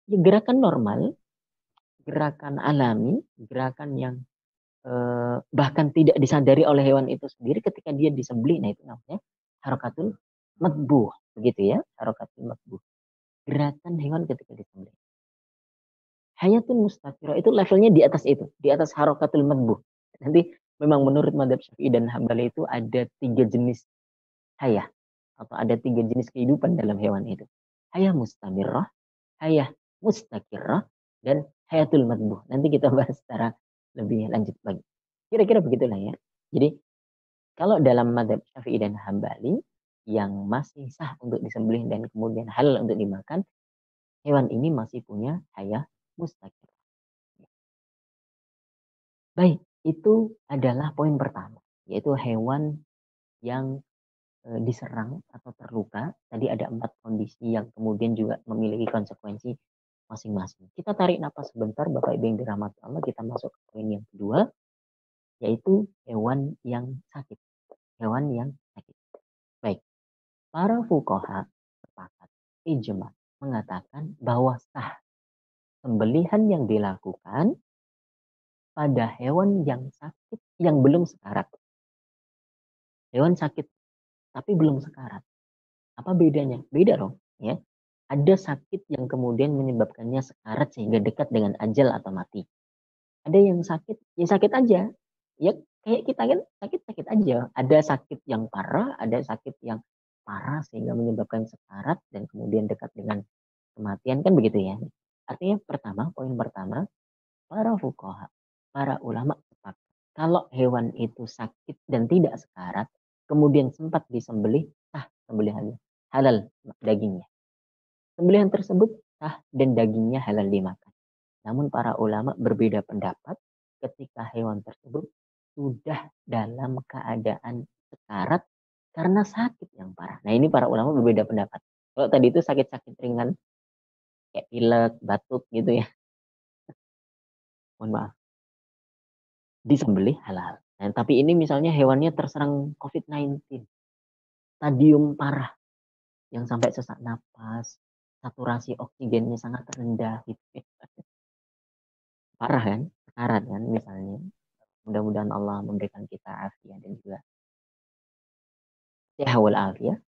Ya, gerakan normal, gerakan alami, gerakan yang bahkan tidak disadari oleh hewan itu sendiri ketika dia disembelih. Nah itu namanya harokatul madbuh begitu ya, harokatul madbuh. Gerakan hewan ketika disembelih. Hayatun mustaqirah itu levelnya di atas itu, di atas harokatul madbuh. Nanti memang menurut madhab Syafi'i dan Hambali itu ada 3 jenis hayah atau ada 3 jenis kehidupan dalam hewan itu. Hayah mustamirrah, hayah mustaqirrah, dan hayatul madbuh. Nanti kita bahas secara lebih lanjut lagi. Kira-kira begitulah ya. Jadi kalau dalam madhab Syafi'i dan Hambali yang masih sah untuk disembelih dan kemudian halal untuk dimakan, hewan ini masih punya hayah mustaqirrah. Baik, itu adalah poin pertama, yaitu hewan yang diserang atau terluka. Tadi ada 4 kondisi yang kemudian juga memiliki konsekuensi masing-masing. Kita tarik napas sebentar Bapak Ibu yang dirahmati Allah, kita masuk ke poin yang kedua, yaitu hewan yang sakit. Hewan yang sakit. Baik, para fuqaha sepakat ijma mengatakan bahwa sah sembelihan yang dilakukan pada hewan yang sakit yang belum sekarat. Hewan sakit tapi belum sekarat. Apa bedanya? Beda dong, ya. Ada sakit yang kemudian menyebabkannya sekarat sehingga dekat dengan ajal atau mati. Ada yang sakit, ya sakit aja. Ya kayak kita kan sakit-sakit aja. Ada sakit yang parah, ada sakit yang parah sehingga menyebabkan sekarat dan kemudian dekat dengan kematian kan begitu ya. Artinya pertama, poin pertama, para fuqaha, para ulama sepakat kalau hewan itu sakit dan tidak sekarat, kemudian sempat disembelih, sah sembelihannya, halal dagingnya. Sembelihan tersebut sah dan dagingnya halal dimakan. Namun para ulama berbeda pendapat ketika hewan tersebut sudah dalam keadaan sekarat karena sakit yang parah. Nah ini para ulama berbeda pendapat. Kalau tadi itu sakit-sakit ringan kayak pilek, batuk gitu ya, mohon maaf, disembelih halal. Nah, tapi ini misalnya hewannya terserang COVID-19, stadium parah yang sampai sesak napas, saturasi oksigennya sangat rendah gitu. Parah kan? Sekarat kan misalnya. Mudah-mudahan Allah memberikan kita afiat dan juga sehat walafiat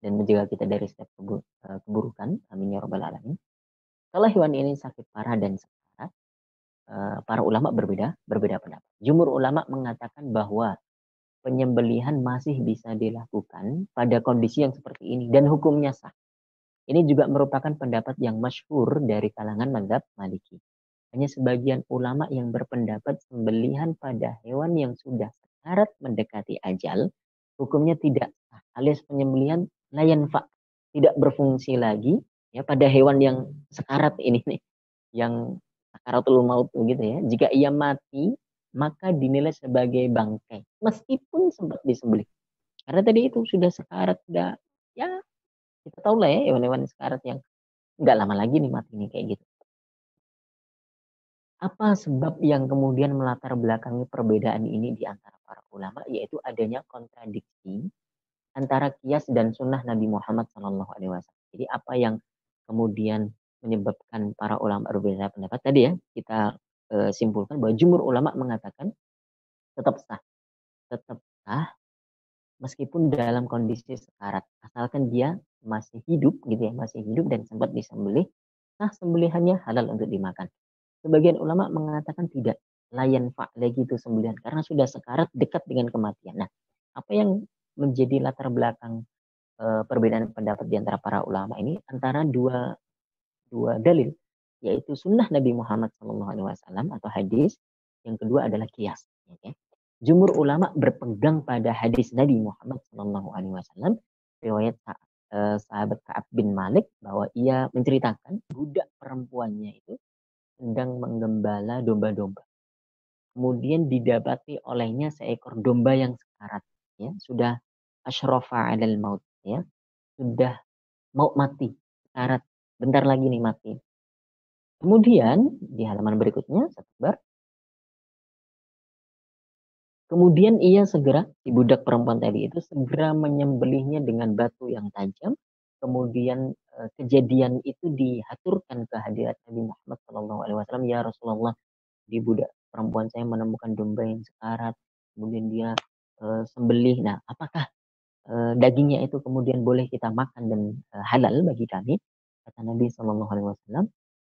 dan menjaga kita dari setiap keburukan. Amin ya rabbal alamin. Kalau hewan ini sakit parah dan sekarat, para ulama berbeda pendapat. Jumhur ulama mengatakan bahwa penyembelihan masih bisa dilakukan pada kondisi yang seperti ini dan hukumnya sah. Ini juga merupakan pendapat yang masyhur dari kalangan mazhab Maliki. Hanya sebagian ulama yang berpendapat sembelihan pada hewan yang sudah sekarat mendekati ajal, hukumnya tidak sah. Alias penyembelihan layan fa, tidak berfungsi lagi ya pada hewan yang sekarat ini nih, yang sakaratul maut gitu ya. Jika ia mati, maka dinilai sebagai bangkai meskipun sempat disembelih. Karena tadi itu sudah sekarat, sudah ya kita tahu lah ya hewan-hewan sekarat yang nggak lama lagi nih mati nih kayak gitu. Apa sebab yang kemudian melatar belakangi perbedaan ini di antara para ulama, yaitu adanya kontradiksi antara qiyas dan sunnah Nabi Muhammad SAW. Jadi apa yang kemudian menyebabkan para ulama berbeda pendapat tadi ya, kita simpulkan bahwa jumhur ulama mengatakan tetap sah, tetap sah meskipun dalam kondisi sekarat, asalkan dia masih hidup gitu ya, masih hidup dan sempat disembelih, nah sembelihannya halal untuk dimakan. Sebagian ulama mengatakan tidak, layan fa lagi itu sembelihan karena sudah sekarat dekat dengan kematian. Nah, apa yang menjadi latar belakang perbedaan pendapat di antara para ulama ini antara dua dua dalil, yaitu sunnah Nabi Muhammad SAW atau hadis, yang kedua adalah kias. Okay. Jumhur ulama berpegang pada hadis Nabi Muhammad SAW, riwayat sahabat Ka'ab bin Malik bahwa ia menceritakan budak perempuannya itu sedang menggembala domba-domba. Kemudian didapati olehnya seekor domba yang sekarat, ya, sudah asyrafa 'alal maut, ya, sudah mau mati, sekarat, bentar lagi nih mati. Kemudian di halaman berikutnya, kemudian ia segera, si budak perempuan tadi itu segera menyembelihnya dengan batu yang tajam. Kemudian kejadian itu dihaturkan ke hadirat Nabi Muhammad SAW. Ya Rasulullah, di budak perempuan saya menemukan domba yang sekarat. Kemudian dia sembelih. Nah, apakah dagingnya itu kemudian boleh kita makan dan halal bagi kami? Kata Nabi SAW,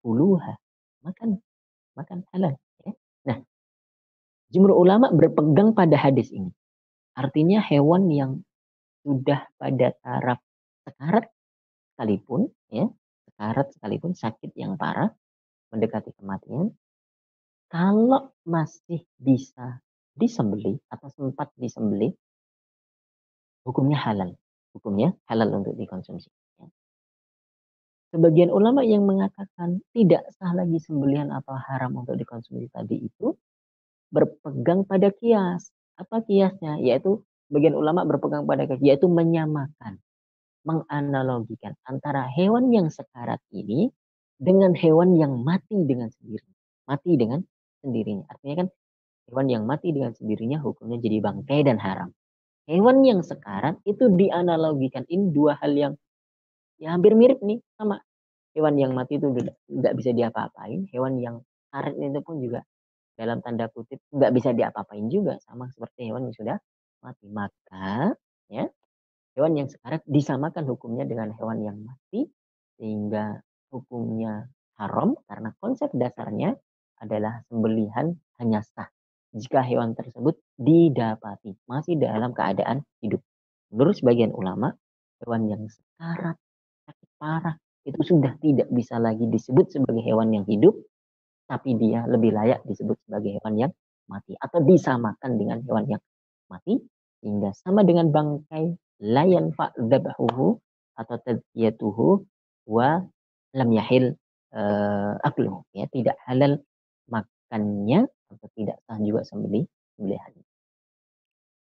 uluha, makan, makan halal. Ya. Nah, jumhur ulama berpegang pada hadis ini. Artinya hewan yang sudah pada taraf sekarat sekalipun, ya, sekarat sekalipun sakit yang parah mendekati kematian, kalau masih bisa disembelih atau sempat disembelih, hukumnya halal. Hukumnya halal untuk dikonsumsi. Ya. Sebagian ulama yang mengatakan tidak sah lagi sembelihan atau haram untuk dikonsumsi tadi itu berpegang pada kias. Apa kiasnya? Yaitu sebagian ulama berpegang pada kias, yaitu menyamakan, menganalogikan antara hewan yang sekarat ini dengan hewan yang mati dengan sendirinya. Mati dengan sendirinya. Artinya kan hewan yang mati dengan sendirinya hukumnya jadi bangkai dan haram. Hewan yang sekarat itu dianalogikan. Ini dua hal yang ya hampir mirip nih sama. Hewan yang mati itu nggak bisa diapa-apain. Hewan yang karet itu pun juga dalam tanda kutip nggak bisa diapa-apain juga. Sama seperti hewan yang sudah mati. Maka ya hewan yang sekarat disamakan hukumnya dengan hewan yang mati sehingga hukumnya haram karena konsep dasarnya adalah sembelihan hanya sah jika hewan tersebut didapati masih dalam keadaan hidup. Menurut sebagian ulama, hewan yang sekarat, sakit parah itu sudah tidak bisa lagi disebut sebagai hewan yang hidup, tapi dia lebih layak disebut sebagai hewan yang mati atau disamakan dengan hewan yang mati sehingga sama dengan bangkai layan fa'dzabahuhu atau tadzkiyatuhu wa lam yahil akluhu ya tidak halal makannya atau tidak sah juga sembelihan.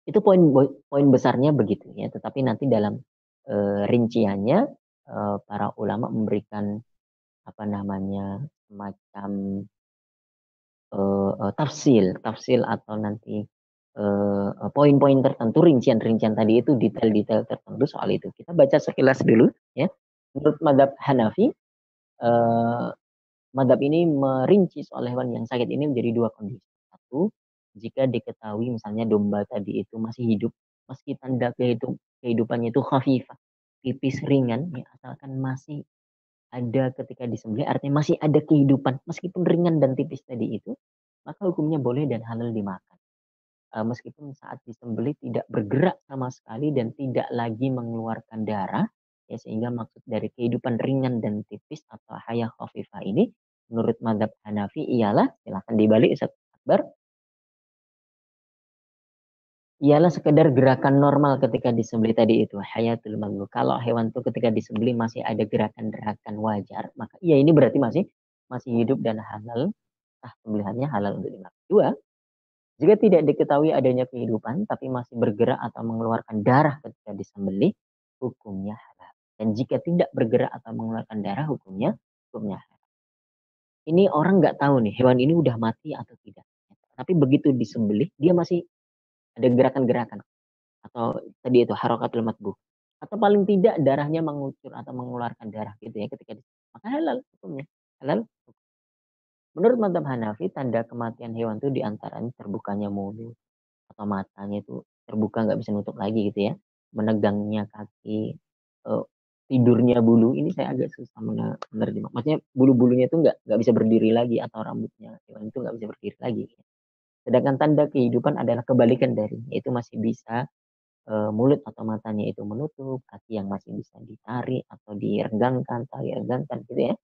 Itu poin besarnya begitu ya, tetapi nanti dalam rinciannya para ulama memberikan apa namanya semacam tafsil atau nanti poin-poin tertentu, rincian-rincian tadi itu detail-detail tertentu soal itu. Kita baca sekilas dulu ya. Menurut madhab Hanafi, eh, madhab ini merinci soal hewan yang sakit ini menjadi dua kondisi. Satu, jika diketahui misalnya domba tadi itu masih hidup, meski tanda kehidupannya itu khafifah, tipis ringan, ya, asalkan masih ada ketika disembelih, artinya masih ada kehidupan, meskipun ringan dan tipis tadi itu, maka hukumnya boleh dan halal dimakan. Meskipun saat disembelih tidak bergerak sama sekali dan tidak lagi mengeluarkan darah, ya sehingga maksud dari kehidupan ringan dan tipis atau hayah khafifah ini, menurut madhab Hanafi ialah, silahkan dibalik Ustaz Akbar, ialah sekedar gerakan normal ketika disembelih tadi itu, hayatul maghlub. Kalau hewan itu ketika disembelih masih ada gerakan-gerakan wajar, maka iya ini berarti masih masih hidup dan halal, sembelihannya halal untuk dimakan. Dua, jika tidak diketahui adanya kehidupan tapi masih bergerak atau mengeluarkan darah ketika disembelih, hukumnya halal. Dan jika tidak bergerak atau mengeluarkan darah, hukumnya halal. Ini orang nggak tahu nih hewan ini udah mati atau tidak. Tapi begitu disembelih, dia masih ada gerakan-gerakan atau tadi itu harokatul matbuh. Atau paling tidak darahnya mengucur atau mengeluarkan darah gitu ya ketika disembelih. Maka halal hukumnya. Halal. Menurut madhab Hanafi, tanda kematian hewan itu diantaranya terbukanya mulut atau matanya itu terbuka nggak bisa nutup lagi gitu ya, menegangnya kaki, tidurnya bulu. Ini saya agak susah menerjemah, maksudnya bulu-bulunya itu nggak bisa berdiri lagi atau rambutnya hewan itu nggak bisa berdiri lagi. Sedangkan tanda kehidupan adalah kebalikan dari itu, masih bisa mulut atau matanya itu menutup, kaki yang masih bisa ditarik atau diregangkan, tali regangkan gitu ya,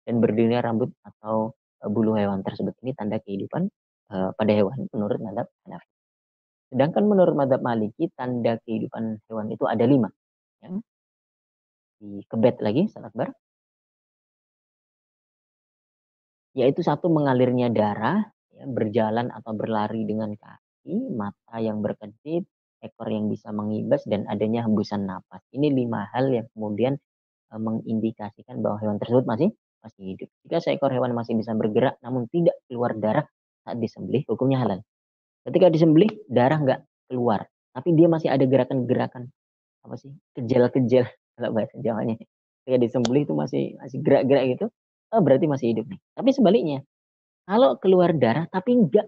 dan berdirinya rambut atau bulu hewan tersebut. Ini tanda kehidupan pada hewan menurut madhab Hanafi. Sedangkan menurut madhab Maliki, tanda kehidupan hewan itu ada 5. Ya. Di kebet lagi, Ustaz Akbar. Yaitu satu, mengalirnya darah, ya, berjalan atau berlari dengan kaki, mata yang berkedip, ekor yang bisa mengibas, dan adanya hembusan napas. Ini 5 hal yang kemudian mengindikasikan bahwa hewan tersebut masih hidup. Jika seekor hewan masih bisa bergerak namun tidak keluar darah saat disembelih, hukumnya halal. Ketika disembelih, darah nggak keluar, tapi dia masih ada gerakan-gerakan apa sih, kejel-kejel kalau bahasa Jawanya. Ketika disembelih itu masih masih gerak-gerak gitu, oh berarti masih hidup nih. Tapi sebaliknya, kalau keluar darah tapi nggak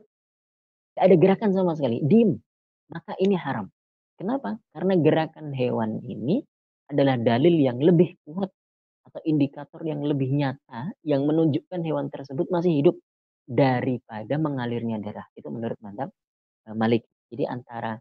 ada gerakan sama sekali, diem, maka ini haram. Kenapa? Karena gerakan hewan ini adalah dalil yang lebih kuat atau indikator yang lebih nyata yang menunjukkan hewan tersebut masih hidup daripada mengalirnya darah. Itu menurut madhab Malik. Jadi antara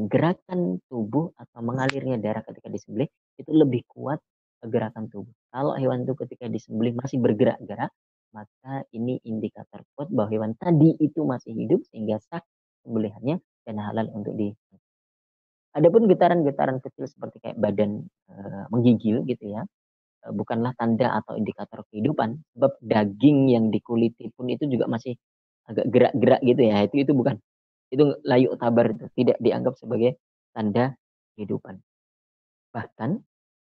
gerakan tubuh atau mengalirnya darah ketika disembelih itu lebih kuat gerakan tubuh. Kalau hewan itu ketika disembelih masih bergerak-gerak, maka ini indikator kuat bahwa hewan tadi itu masih hidup sehingga sah sembelihannya dan halal untuk di. Adapun getaran-getaran kecil seperti kayak badan menggigil gitu ya, bukanlah tanda atau indikator kehidupan, sebab daging yang dikuliti pun itu juga masih agak gerak-gerak gitu ya, itu bukan, itu la yu'tabar, itu tidak dianggap sebagai tanda kehidupan. Bahkan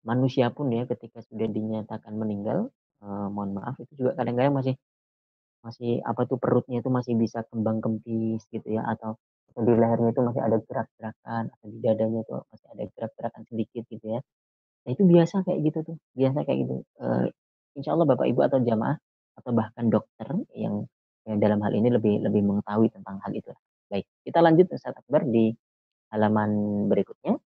manusia pun ya ketika sudah dinyatakan meninggal, mohon maaf itu juga kadang-kadang masih masih apa tuh, perutnya itu masih bisa kembang kempis gitu ya, atau di lehernya itu masih ada gerak-gerakan, atau di dadanya itu masih ada gerak-gerakan sedikit gitu ya. Nah itu biasa kayak gitu tuh, biasa kayak gitu. Insyaallah Bapak Ibu atau jamaah atau bahkan dokter yang dalam hal ini lebih lebih mengetahui tentang hal itu. Baik, kita lanjut Ustaz Akbar di halaman berikutnya.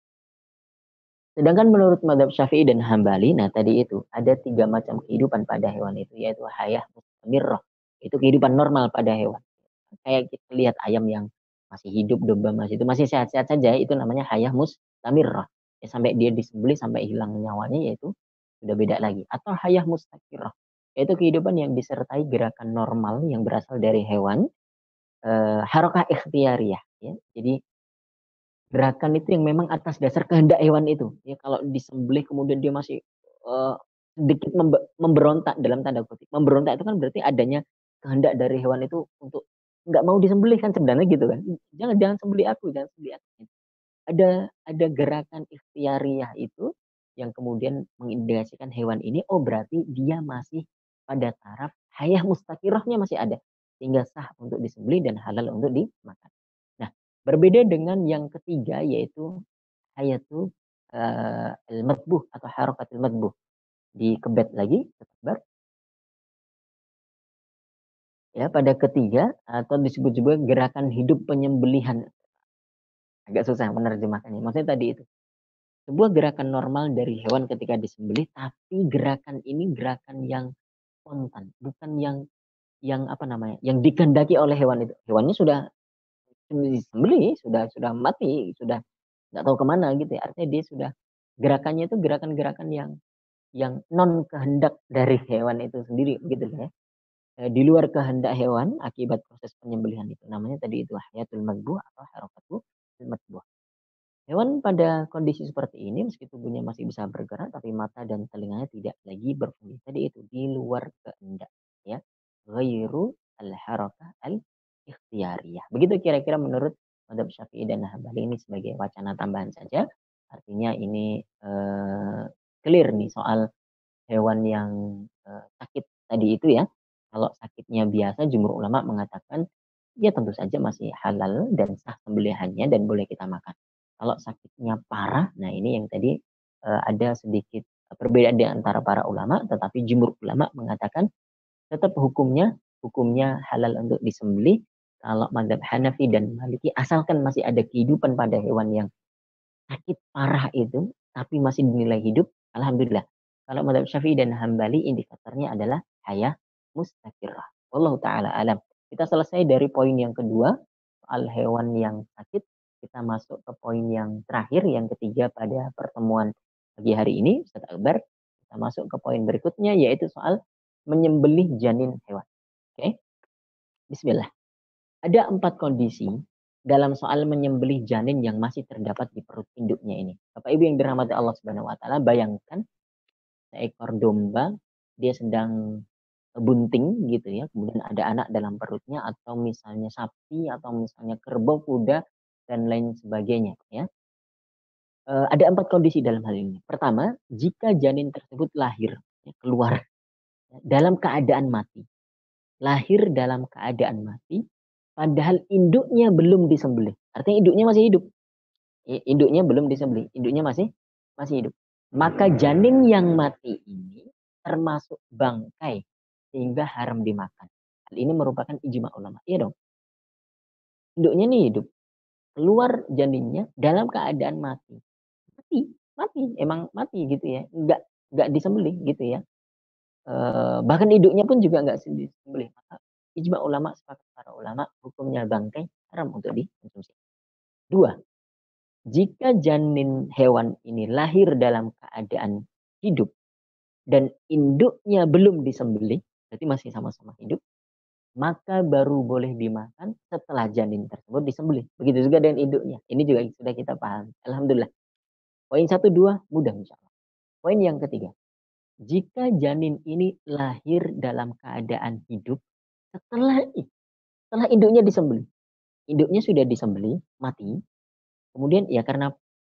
Sedangkan menurut madzhab Syafi'i dan Hambali, nah tadi itu ada 3 macam kehidupan pada hewan itu, yaitu hayah mustamirrah. Itu kehidupan normal pada hewan. Kayak kita lihat ayam yang masih hidup, domba masih itu masih sehat-sehat saja, itu namanya hayah mustamirrah. Ya sampai dia disembelih sampai hilang nyawanya, yaitu sudah beda lagi. Atau hayah mustaqirrah, yaitu kehidupan yang disertai gerakan normal yang berasal dari hewan, harakah ikhtiyariyah ya. Jadi gerakan itu yang memang atas dasar kehendak hewan itu, ya kalau disembelih kemudian dia masih, sedikit memberontak dalam tanda kutip, memberontak itu kan berarti adanya kehendak dari hewan itu untuk nggak mau disembelih kan sebenarnya gitu kan, "Jangan jangan sembelih aku jangan sembelih aku." Gitu. Ada gerakan ikhtiariyah itu yang kemudian mengindikasikan hewan ini, oh berarti dia masih pada taraf hayah mustaqirrahnya masih ada, sehingga sah untuk disembelih dan halal untuk dimakan. Nah, berbeda dengan yang ketiga yaitu hayatu, al-madbuh atau harakatul madbuh. Dikebet lagi, Akbar, ya pada ketiga atau disebut juga gerakan hidup penyembelihan. Agak susah menerjemahkannya. Maksudnya tadi itu, sebuah gerakan normal dari hewan ketika disembelih, tapi gerakan ini gerakan yang spontan, bukan yang apa namanya, yang dikehendaki oleh hewan itu. Hewannya sudah disembelih, sudah mati, sudah nggak tahu kemana gitu ya. Artinya dia sudah gerakannya itu gerakan-gerakan yang non kehendak dari hewan itu sendiri begitu ya. Di luar kehendak hewan akibat proses penyembelihan itu. Namanya tadi itu hayatul madbuh atau harakatul madbuh. Hewan pada kondisi seperti ini meski tubuhnya masih bisa bergerak tapi mata dan telinganya tidak lagi berfungsi. Tadi itu di luar kehendak ya. Ghairu al-harakah al-ikhtiyariyah. Begitu kira-kira menurut madzhab Syafi'i dan Hambali, ini sebagai wacana tambahan saja. Artinya ini clear nih soal hewan yang, sakit tadi itu ya. Kalau sakitnya biasa jumhur ulama mengatakan, ya tentu saja masih halal dan sah sembelihannya dan boleh kita makan. Kalau sakitnya parah, nah ini yang tadi, ada sedikit perbedaan di antara para ulama, tetapi jumhur ulama mengatakan tetap hukumnya hukumnya halal untuk disembelih. Kalau madzhab Hanafi dan Maliki asalkan masih ada kehidupan pada hewan yang sakit parah itu, tapi masih dinilai hidup, alhamdulillah. Kalau madzhab Syafi'i dan Hambali indikatornya adalah hayah mustaqirrah. Wallahu taala alam. Kita selesai dari poin yang kedua, soal hewan yang sakit. Kita masuk ke poin yang terakhir, yang ketiga pada pertemuan pagi hari ini, Ustaz Akbar. Kita masuk ke poin berikutnya, yaitu soal menyembelih janin hewan. Oke, bismillah. Ada 4 kondisi dalam soal menyembelih janin yang masih terdapat di perut induknya ini. Bapak Ibu yang dirahmati Allah Subhanahu wa taala, bayangkan seekor domba dia sedang bunting gitu ya, kemudian ada anak dalam perutnya, atau misalnya sapi, atau misalnya kerbau, kuda dan lain sebagainya ya. Ada 4 kondisi dalam hal ini. Pertama, jika janin tersebut lahir, ya, keluar dalam keadaan mati. Lahir dalam keadaan mati, padahal induknya belum disembelih. Artinya induknya masih hidup. Induknya belum disembelih, induknya masih masih hidup. Maka janin yang mati ini termasuk bangkai sehingga haram dimakan. Hal ini merupakan ijma ulama. Iya dong. Induknya nih hidup, keluar janinnya dalam keadaan mati. Mati, mati, emang mati gitu ya. Enggak disembelih gitu ya. Bahkan induknya pun juga enggak disembelih. Maka ijma ulama, sepakat para ulama, hukumnya bangkai haram untuk dikonsumsi. Dua, jika janin hewan ini lahir dalam keadaan hidup dan induknya belum disembelih, berarti masih sama-sama hidup, maka baru boleh dimakan setelah janin tersebut disembelih. Begitu juga dengan induknya. Ini juga sudah kita paham. Alhamdulillah. Poin 1, 2 mudah insya Allah. Poin yang ketiga, Jika janin ini lahir dalam keadaan hidup setelah setelah induknya disembelih. Induknya sudah disembelih, mati, kemudian ya karena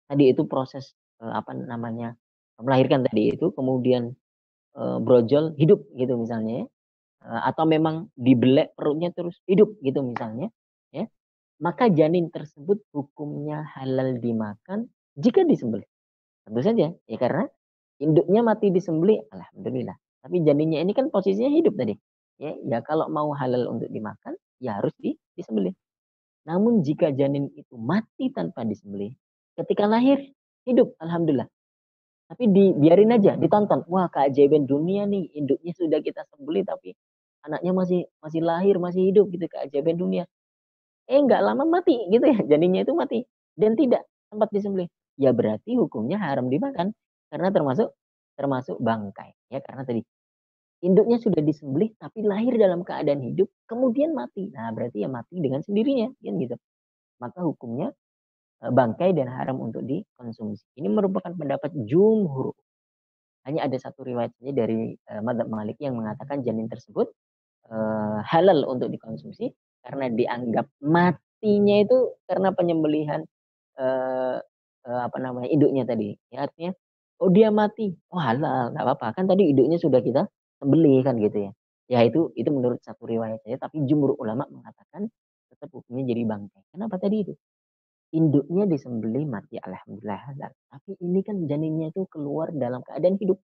tadi itu proses, apa namanya, melahirkan tadi itu, kemudian, brojol, hidup gitu misalnya ya, atau memang dibelek perutnya terus hidup gitu misalnya, ya, maka janin tersebut hukumnya halal dimakan jika disembelih. Tentu saja, ya karena induknya mati disembelih, alhamdulillah. Tapi janinnya ini kan posisinya hidup tadi. Ya, ya kalau mau halal untuk dimakan, ya harus disembelih. Namun jika janin itu mati tanpa disembelih, ketika lahir hidup, alhamdulillah. Tapi dibiarin aja, ditonton. Wah, keajaiban dunia nih, induknya sudah kita sembelih tapi anaknya masih masih lahir, masih hidup gitu, keajaiban dunia. Nggak lama mati gitu ya, janinnya itu mati dan tidak sempat disembelih. Ya berarti hukumnya haram dimakan karena termasuk termasuk bangkai ya, karena tadi induknya sudah disembelih tapi lahir dalam keadaan hidup kemudian mati. Nah, berarti ya mati dengan sendirinya kan gitu. Maka hukumnya bangkai dan haram untuk dikonsumsi. Ini merupakan pendapat jumhur. Hanya ada satu riwayat saja dari madzhab Maliki yang mengatakan janin tersebut halal untuk dikonsumsi karena dianggap matinya itu karena penyembelihan, eee apa namanya, induknya tadi. Ya artinya, oh dia mati, oh halal, nggak apa-apa, kan tadi induknya sudah kita sembelih kan gitu ya. Ya itu menurut satu riwayat saja, tapi jumhur ulama mengatakan tetap hukumnya jadi bangkai. Kenapa tadi itu? Induknya disembelih mati, alhamdulillah halal. Tapi ini kan janinnya itu keluar dalam keadaan hidup.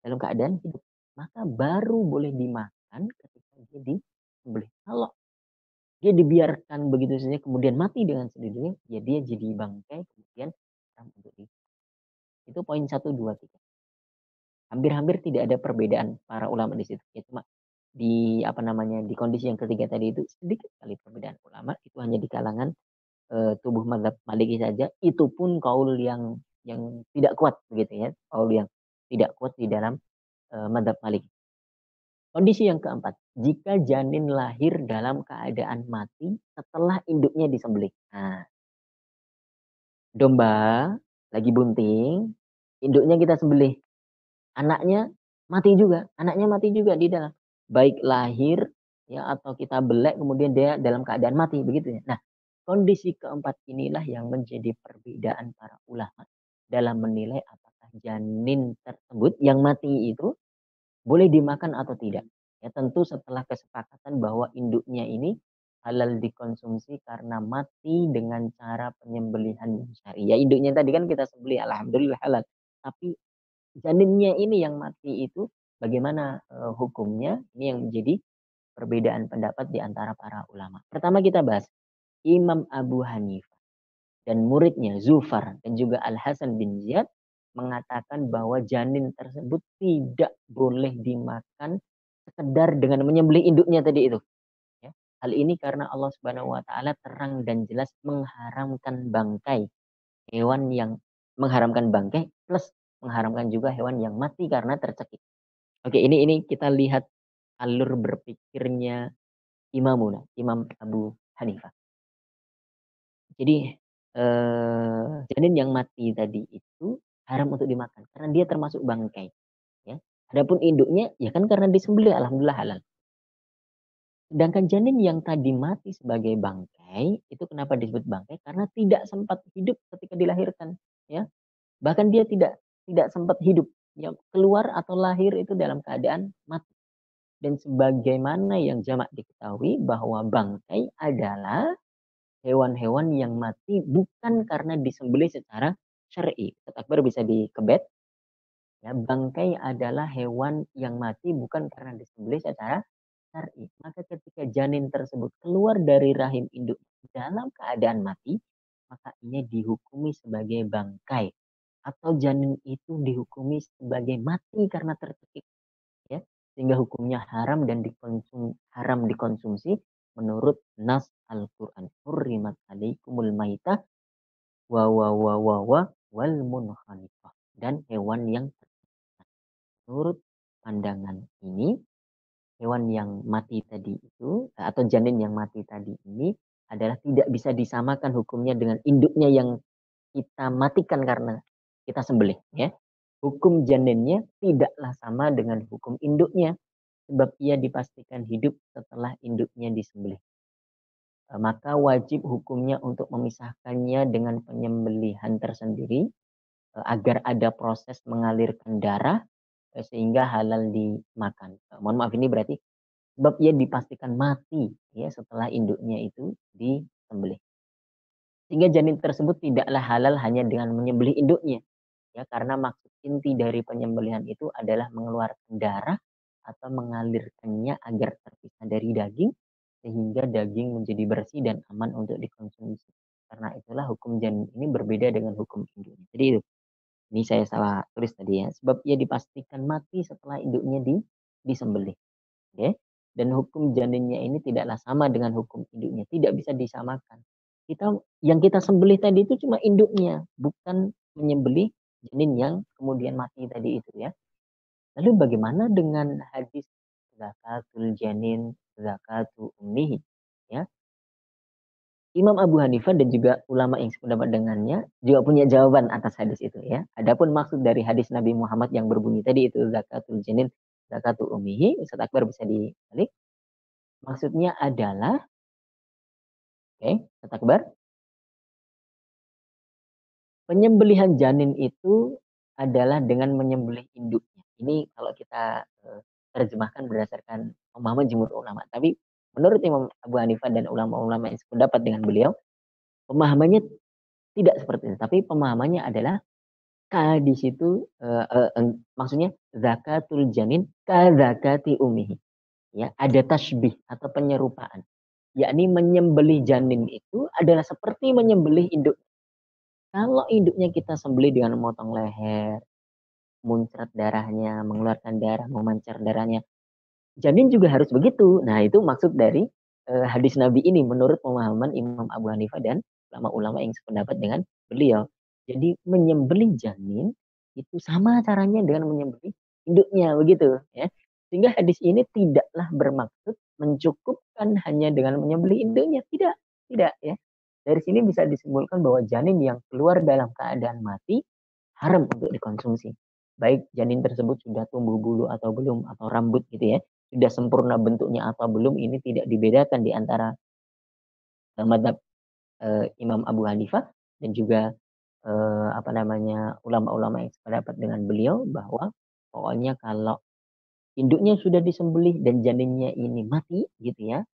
Dalam keadaan hidup, maka baru boleh dimakan ketika dia disembelih. Kalau dia dibiarkan begitu saja kemudian mati dengan sendirinya, ya dia jadi bangkai kemudian haram untuk itu poin satu 2 3. Hampir-hampir tidak ada perbedaan para ulama di situ. Ya cuma di apa namanya, di kondisi yang ketiga tadi itu sedikit sekali perbedaan ulama, itu hanya di kalangan, tubuh madzhab Maliki saja, itu pun kaul yang tidak kuat begitu ya, kaul yang tidak kuat di dalam, madzhab Maliki. Kondisi yang keempat, jika janin lahir dalam keadaan mati setelah induknya disembelih. Nah, domba lagi bunting, induknya kita sembelih, anaknya mati juga di dalam. Baik lahir ya atau kita belek kemudian dia dalam keadaan mati begitu ya. Nah, kondisi keempat inilah yang menjadi perbedaan para ulama dalam menilai apakah janin tersebut yang mati itu boleh dimakan atau tidak? Ya tentu setelah kesepakatan bahwa induknya ini halal dikonsumsi karena mati dengan cara penyembelihan yang syar'i. Ya induknya tadi kan kita sembelih alhamdulillah halal. Tapi janinnya ini yang mati itu bagaimana, hukumnya? Ini yang menjadi perbedaan pendapat di antara para ulama. Pertama kita bahas Imam Abu Hanifah dan muridnya Zufar dan juga Al-Hasan bin Ziyad mengatakan bahwa janin tersebut tidak boleh dimakan sekedar dengan menyembelih induknya tadi itu, ya. Hal ini karena Allah Subhanahu wa taala terang dan jelas hewan yang mengharamkan bangkai plus mengharamkan juga hewan yang mati karena tercekik. Oke, ini kita lihat alur berpikirnya Imam Abu Hanifah. Jadi, janin yang mati tadi itu haram untuk dimakan karena dia termasuk bangkai, ya. Adapun induknya ya kan karena disembelih alhamdulillah halal. Sedangkan janin yang tadi mati sebagai bangkai, itu kenapa disebut bangkai? Karena tidak sempat hidup ketika dilahirkan, ya. Bahkan dia tidak sempat hidup, ya keluar atau lahir itu dalam keadaan mati. Dan sebagaimana yang jamak diketahui bahwa bangkai adalah hewan-hewan yang mati bukan karena disembelih secara syar'i. Ustaz Akbar bisa dikebet, ya, bangkai adalah hewan yang mati bukan karena disembelih secara syar'i. Maka ketika janin tersebut keluar dari rahim induk dalam keadaan mati, maka ia dihukumi sebagai bangkai atau janin itu dihukumi sebagai mati karena tercekik, ya. Sehingga hukumnya haram dikonsumsi menurut nas Al-Qur'an. Hurrimat alaikumul maitah wa wal munkhaniqah dan hewan yang menurut pandangan ini, hewan yang mati tadi itu atau janin yang mati tadi ini adalah tidak bisa disamakan hukumnya dengan induknya yang kita matikan karena kita sembelih, ya. hukum janinnya tidaklah sama dengan hukum induknya, sebab ia dipastikan hidup setelah induknya disembelih. Maka wajib hukumnya untuk memisahkannya dengan penyembelihan tersendiri, agar ada proses mengalirkan darah, sehingga halal dimakan. Mohon maaf, ini berarti sebab ia dipastikan mati ya setelah induknya itu disembelih. Sehingga janin tersebut tidaklah halal hanya dengan menyembelih induknya. Ya, karena maksud inti dari penyembelihan itu adalah mengeluarkan darah atau mengalirkannya agar terpisah dari daging sehingga daging menjadi bersih dan aman untuk dikonsumsi. Karena itulah hukum janin ini berbeda dengan hukum induknya. Jadi itu. Ini saya salah tulis tadi ya. Sebab ia dipastikan mati setelah induknya disembelih. Oke. Dan hukum janinnya ini tidaklah sama dengan hukum induknya. Tidak bisa disamakan. Yang kita sembelih tadi itu cuma induknya, bukan menyembelih janin yang kemudian mati tadi itu ya. Lalu bagaimana dengan hadis zakatul janin, zakatu ummihi? Ya. Imam Abu Hanifah dan juga ulama yang sependapat dengannya juga punya jawaban atas hadis itu ya. Adapun maksud dari hadis Nabi Muhammad yang berbunyi tadi itu zakatul janin, zakatu ummihi, Ustaz Akbar bisa dibalik. Maksudnya adalah, oke, Ustaz Akbar, penyembelihan janin itu adalah dengan menyembelih induknya. Ini kalau kita terjemahkan berdasarkan pemahaman jumhur ulama. Tapi menurut Imam Abu Hanifah dan ulama-ulama yang sependapat dengan beliau, pemahamannya tidak seperti itu. Tapi pemahamannya adalah di situ maksudnya zakatul janin ka zakati umihi. Ya, ada tasbih atau penyerupaan. Yakni menyembelih janin itu adalah seperti menyembelih induk. Kalau induknya kita sembelih dengan memotong leher, muncrat darahnya, mengeluarkan darah, memancar darahnya, janin juga harus begitu. Nah, itu maksud dari hadis Nabi ini menurut pemahaman Imam Abu Hanifah dan ulama-ulama yang sependapat dengan beliau. Jadi menyembelih janin itu sama caranya dengan menyembelih induknya begitu ya. Sehingga hadis ini tidaklah bermaksud mencukupkan hanya dengan menyembelih induknya, tidak, tidak ya. Dari sini bisa disimpulkan bahwa janin yang keluar dalam keadaan mati haram untuk dikonsumsi. Baik janin tersebut sudah tumbuh bulu atau belum, atau rambut gitu ya, sudah sempurna bentuknya atau belum, ini tidak dibedakan di antara madhab Imam Abu Hanifah dan juga ulama-ulama yang sependapat dengan beliau, bahwa pokoknya kalau induknya sudah disembelih dan janinnya ini mati gitu ya,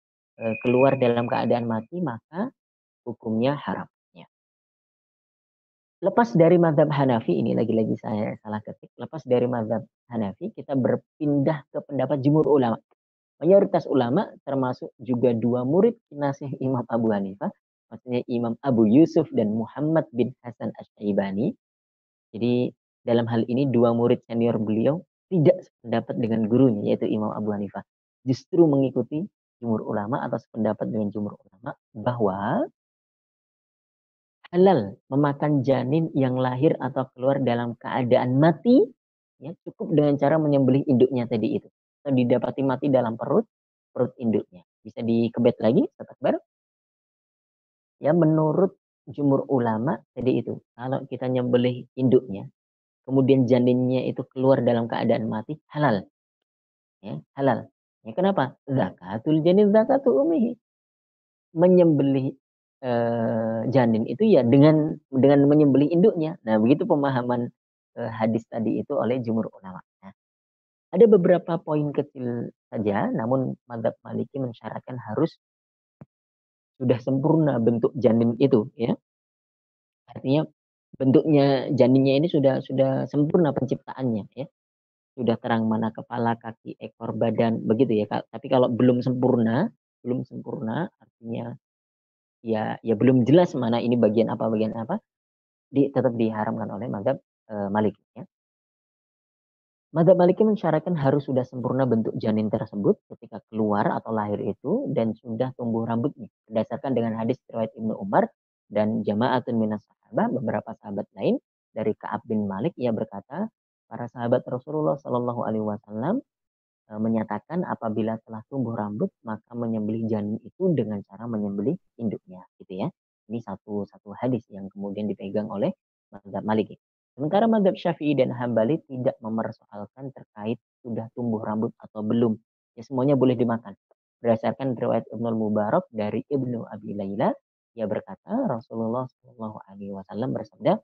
keluar dalam keadaan mati, maka hukumnya haram. Ya. Lepas dari mazhab Hanafi, ini lagi-lagi saya salah ketik, lepas dari mazhab Hanafi, kita berpindah ke pendapat jumhur ulama. Mayoritas ulama termasuk juga dua murid kinasih Imam Abu Hanifah, maksudnya Imam Abu Yusuf dan Muhammad bin Hasan Asy-Syaibani. Jadi dalam hal ini dua murid senior beliau tidak sependapat dengan gurunya yaitu Imam Abu Hanifah. Justru mengikuti jumhur ulama atau sependapat dengan jumhur ulama bahwa halal memakan janin yang lahir atau keluar dalam keadaan mati, ya, cukup dengan cara menyembelih induknya tadi itu. Atau didapati mati dalam perut induknya. Bisa dikebet lagi, Ustaz Akbar? Ya, menurut jumhur ulama tadi itu, kalau kita nyembelih induknya, kemudian janinnya itu keluar dalam keadaan mati, halal. Ya, halal. Ya, kenapa? Zakatul janin zakatu umihi. Menyembelih janin itu ya dengan menyembelih induknya. Nah, begitu pemahaman hadis tadi itu oleh jumhur ulama. Nah, ada beberapa poin kecil saja, namun mazhab Maliki mensyaratkan harus sudah sempurna bentuk janin itu, ya. Artinya bentuknya janinnya ini sudah sempurna penciptaannya, ya. Sudah terang mana kepala, kaki, ekor, badan, begitu ya, Kak. Tapi kalau belum sempurna artinya ya belum jelas mana ini bagian apa, tetap diharamkan oleh mazhab Maliki ya. Mazhab Maliki mensyaratkan harus sudah sempurna bentuk janin tersebut ketika keluar atau lahir itu dan sudah tumbuh rambutnya. Berdasarkan dengan hadis riwayat Ibnu Umar dan jama'atun minas sahabah, beberapa sahabat lain dari Ka'ab bin Malik, ia berkata, para sahabat Rasulullah Shallallahu alaihi wasallam menyatakan apabila telah tumbuh rambut maka menyembelih janin itu dengan cara menyembelih induknya gitu ya. Ini satu hadis yang kemudian dipegang oleh mazhab Maliki. Sementara mazhab Syafi'i dan Hambali tidak memersoalkan terkait sudah tumbuh rambut atau belum. Ya semuanya boleh dimakan. Berdasarkan riwayat Ibnu Mubarak dari Ibnu Abi Laila, ia berkata Rasulullah Shallallahu Alaihi Wasallam bersabda,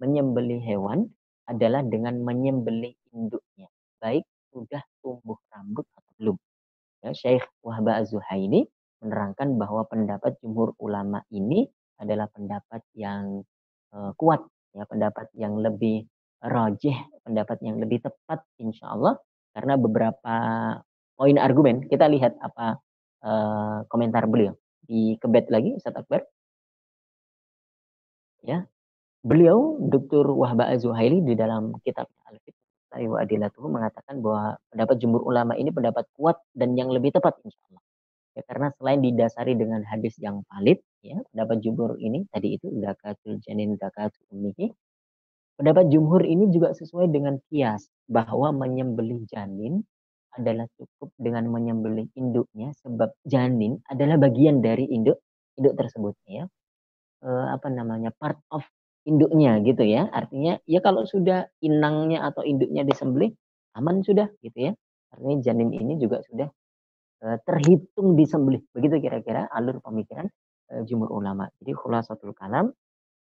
menyembelih hewan adalah dengan menyembelih induknya, baik sudah tumbuh rambut atau belum. Ya, Syekh Wahba Az-Zuhaili menerangkan bahwa pendapat jumhur ulama ini adalah pendapat yang kuat, ya, pendapat yang lebih rajih, pendapat yang lebih tepat insya Allah, karena beberapa poin argumen. Kita lihat apa komentar beliau. Di kebet lagi Ustaz Akbar, ya. Beliau Dr. Wahba Az-Zuhaili di dalam kitab Al-Fiqh wa Adilatuhu mengatakan bahwa pendapat jumhur ulama ini pendapat kuat dan yang lebih tepat insya Allah. Ya, karena selain didasari dengan hadis yang valid, ya, pendapat jumhur ini tadi itu zakatul janin zakatul ummihi. Pendapat jumhur ini juga sesuai dengan kias bahwa menyembelih janin adalah cukup dengan menyembelih induknya sebab janin adalah bagian dari induk induk tersebut, ya. Apa namanya, part of induknya gitu ya. Artinya ya kalau sudah inangnya atau induknya disembelih aman sudah gitu ya. Artinya janin ini juga sudah terhitung disembelih. Begitu kira-kira alur pemikiran jumhur ulama. Jadi khulasatul kalam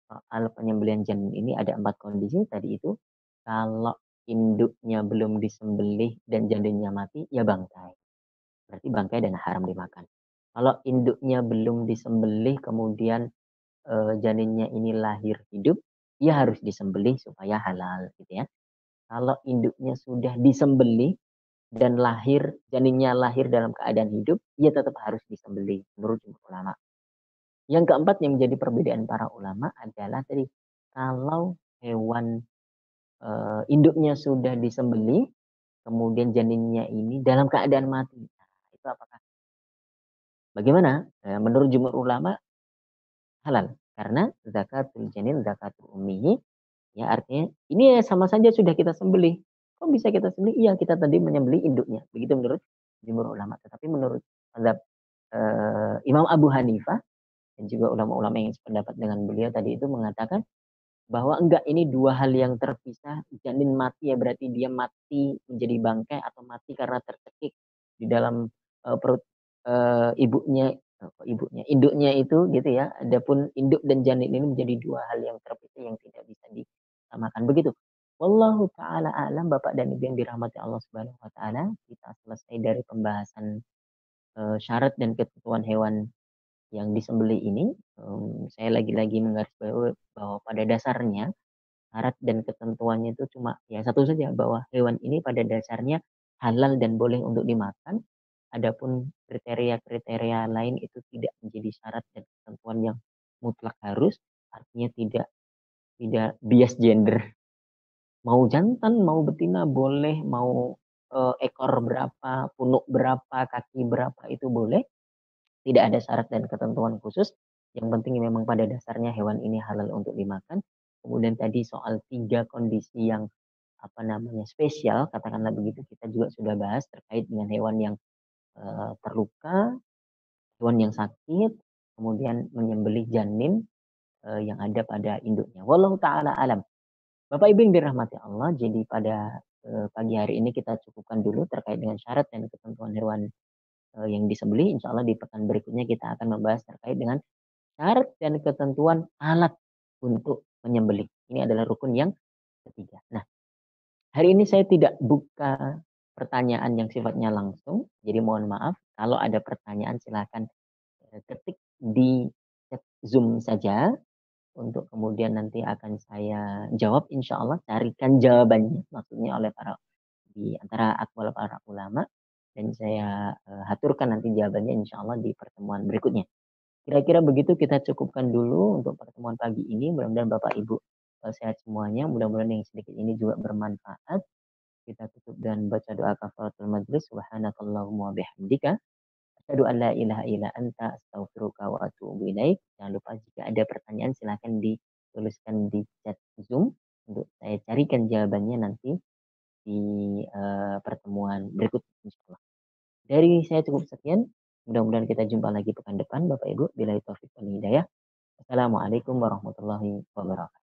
soal penyembelihan janin ini ada 4 kondisi tadi itu. Kalau induknya belum disembelih dan janinnya mati, ya bangkai. Berarti bangkai dan haram dimakan. Kalau induknya belum disembelih kemudian janinnya ini lahir hidup, ya harus disembelih supaya halal gitu ya. Kalau induknya sudah disembelih dan janinnya lahir dalam keadaan hidup, ia tetap harus disembelih menurut jumhur ulama. Yang keempat yang menjadi perbedaan para ulama adalah tadi kalau hewan induknya sudah disembelih, kemudian janinnya ini dalam keadaan mati. Nah, itu apakah bagaimana? Menurut jumhur ulama halal karena zakatul janin zakatul ummihi. Ya artinya ini ya sama saja sudah kita sembelih. Kok bisa kita sembelih? Iya kita tadi menyembelih induknya. Begitu menurut jumhur ulama. Tetapi menurut mazhab Imam Abu Hanifah dan juga ulama-ulama yang sependapat dengan beliau tadi itu mengatakan bahwa enggak ini dua hal yang terpisah. Janin mati ya berarti dia mati menjadi bangkai atau mati karena tercekik di dalam perut ibunya ibunya induknya itu gitu ya. Adapun induk dan janin ini menjadi dua hal yang terpisah yang tidak bisa disamakan begitu. Wallahu taala alam Bapak dan Ibu yang dirahmati Allah Subhanahu wa taala, kita selesai dari pembahasan syarat dan ketentuan hewan yang disembelih ini. Saya lagi-lagi menggarisbawahi bahwa pada dasarnya syarat dan ketentuannya itu cuma ya satu saja bahwa hewan ini pada dasarnya halal dan boleh untuk dimakan. Adapun kriteria-kriteria lain itu tidak menjadi syarat dan ketentuan yang mutlak harus, artinya tidak tidak bias gender. Mau jantan, mau betina boleh, mau ekor berapa, punuk berapa, kaki berapa itu boleh. Tidak ada syarat dan ketentuan khusus. Yang penting memang pada dasarnya hewan ini halal untuk dimakan. Kemudian tadi soal 3 kondisi yang apa namanya spesial, katakanlah begitu, kita juga sudah bahas terkait dengan hewan yang terluka, hewan yang sakit, kemudian menyembelih janin yang ada pada induknya. Wallahu taala alam. Bapak Ibu yang dirahmati Allah, jadi pada pagi hari ini kita cukupkan dulu terkait dengan syarat dan ketentuan hewan yang disembelih. Insya Allah di pekan berikutnya kita akan membahas terkait dengan syarat dan ketentuan alat untuk menyembelih. Ini adalah rukun yang ketiga. Nah, hari ini saya tidak buka pertanyaan yang sifatnya langsung. Jadi mohon maaf kalau ada pertanyaan silakan ketik di chat Zoom saja untuk kemudian nanti akan saya jawab insya Allah carikan jawabannya maksudnya oleh para di antara akwal para ulama dan saya haturkan nanti jawabannya insya Allah di pertemuan berikutnya. Kira-kira begitu kita cukupkan dulu untuk pertemuan pagi ini. Mudah-mudahan Bapak Ibu sehat semuanya. Mudah-mudahan yang sedikit ini juga bermanfaat. Kita tutup dan baca doa kafaratul majlis. Subhanakallahumma bihamdika. Asyhadu an la ilaha illa anta astaghfiruka wa atubu ilaik. Jangan lupa jika ada pertanyaan silahkan dituliskan di chat Zoom untuk saya carikan jawabannya nanti di pertemuan berikutnya insyaallah. Dari saya cukup sekian. Mudah-mudahan kita jumpa lagi pekan depan Bapak Ibu. Billahi taufiq wal hidayah. Assalamualaikum warahmatullahi wabarakatuh.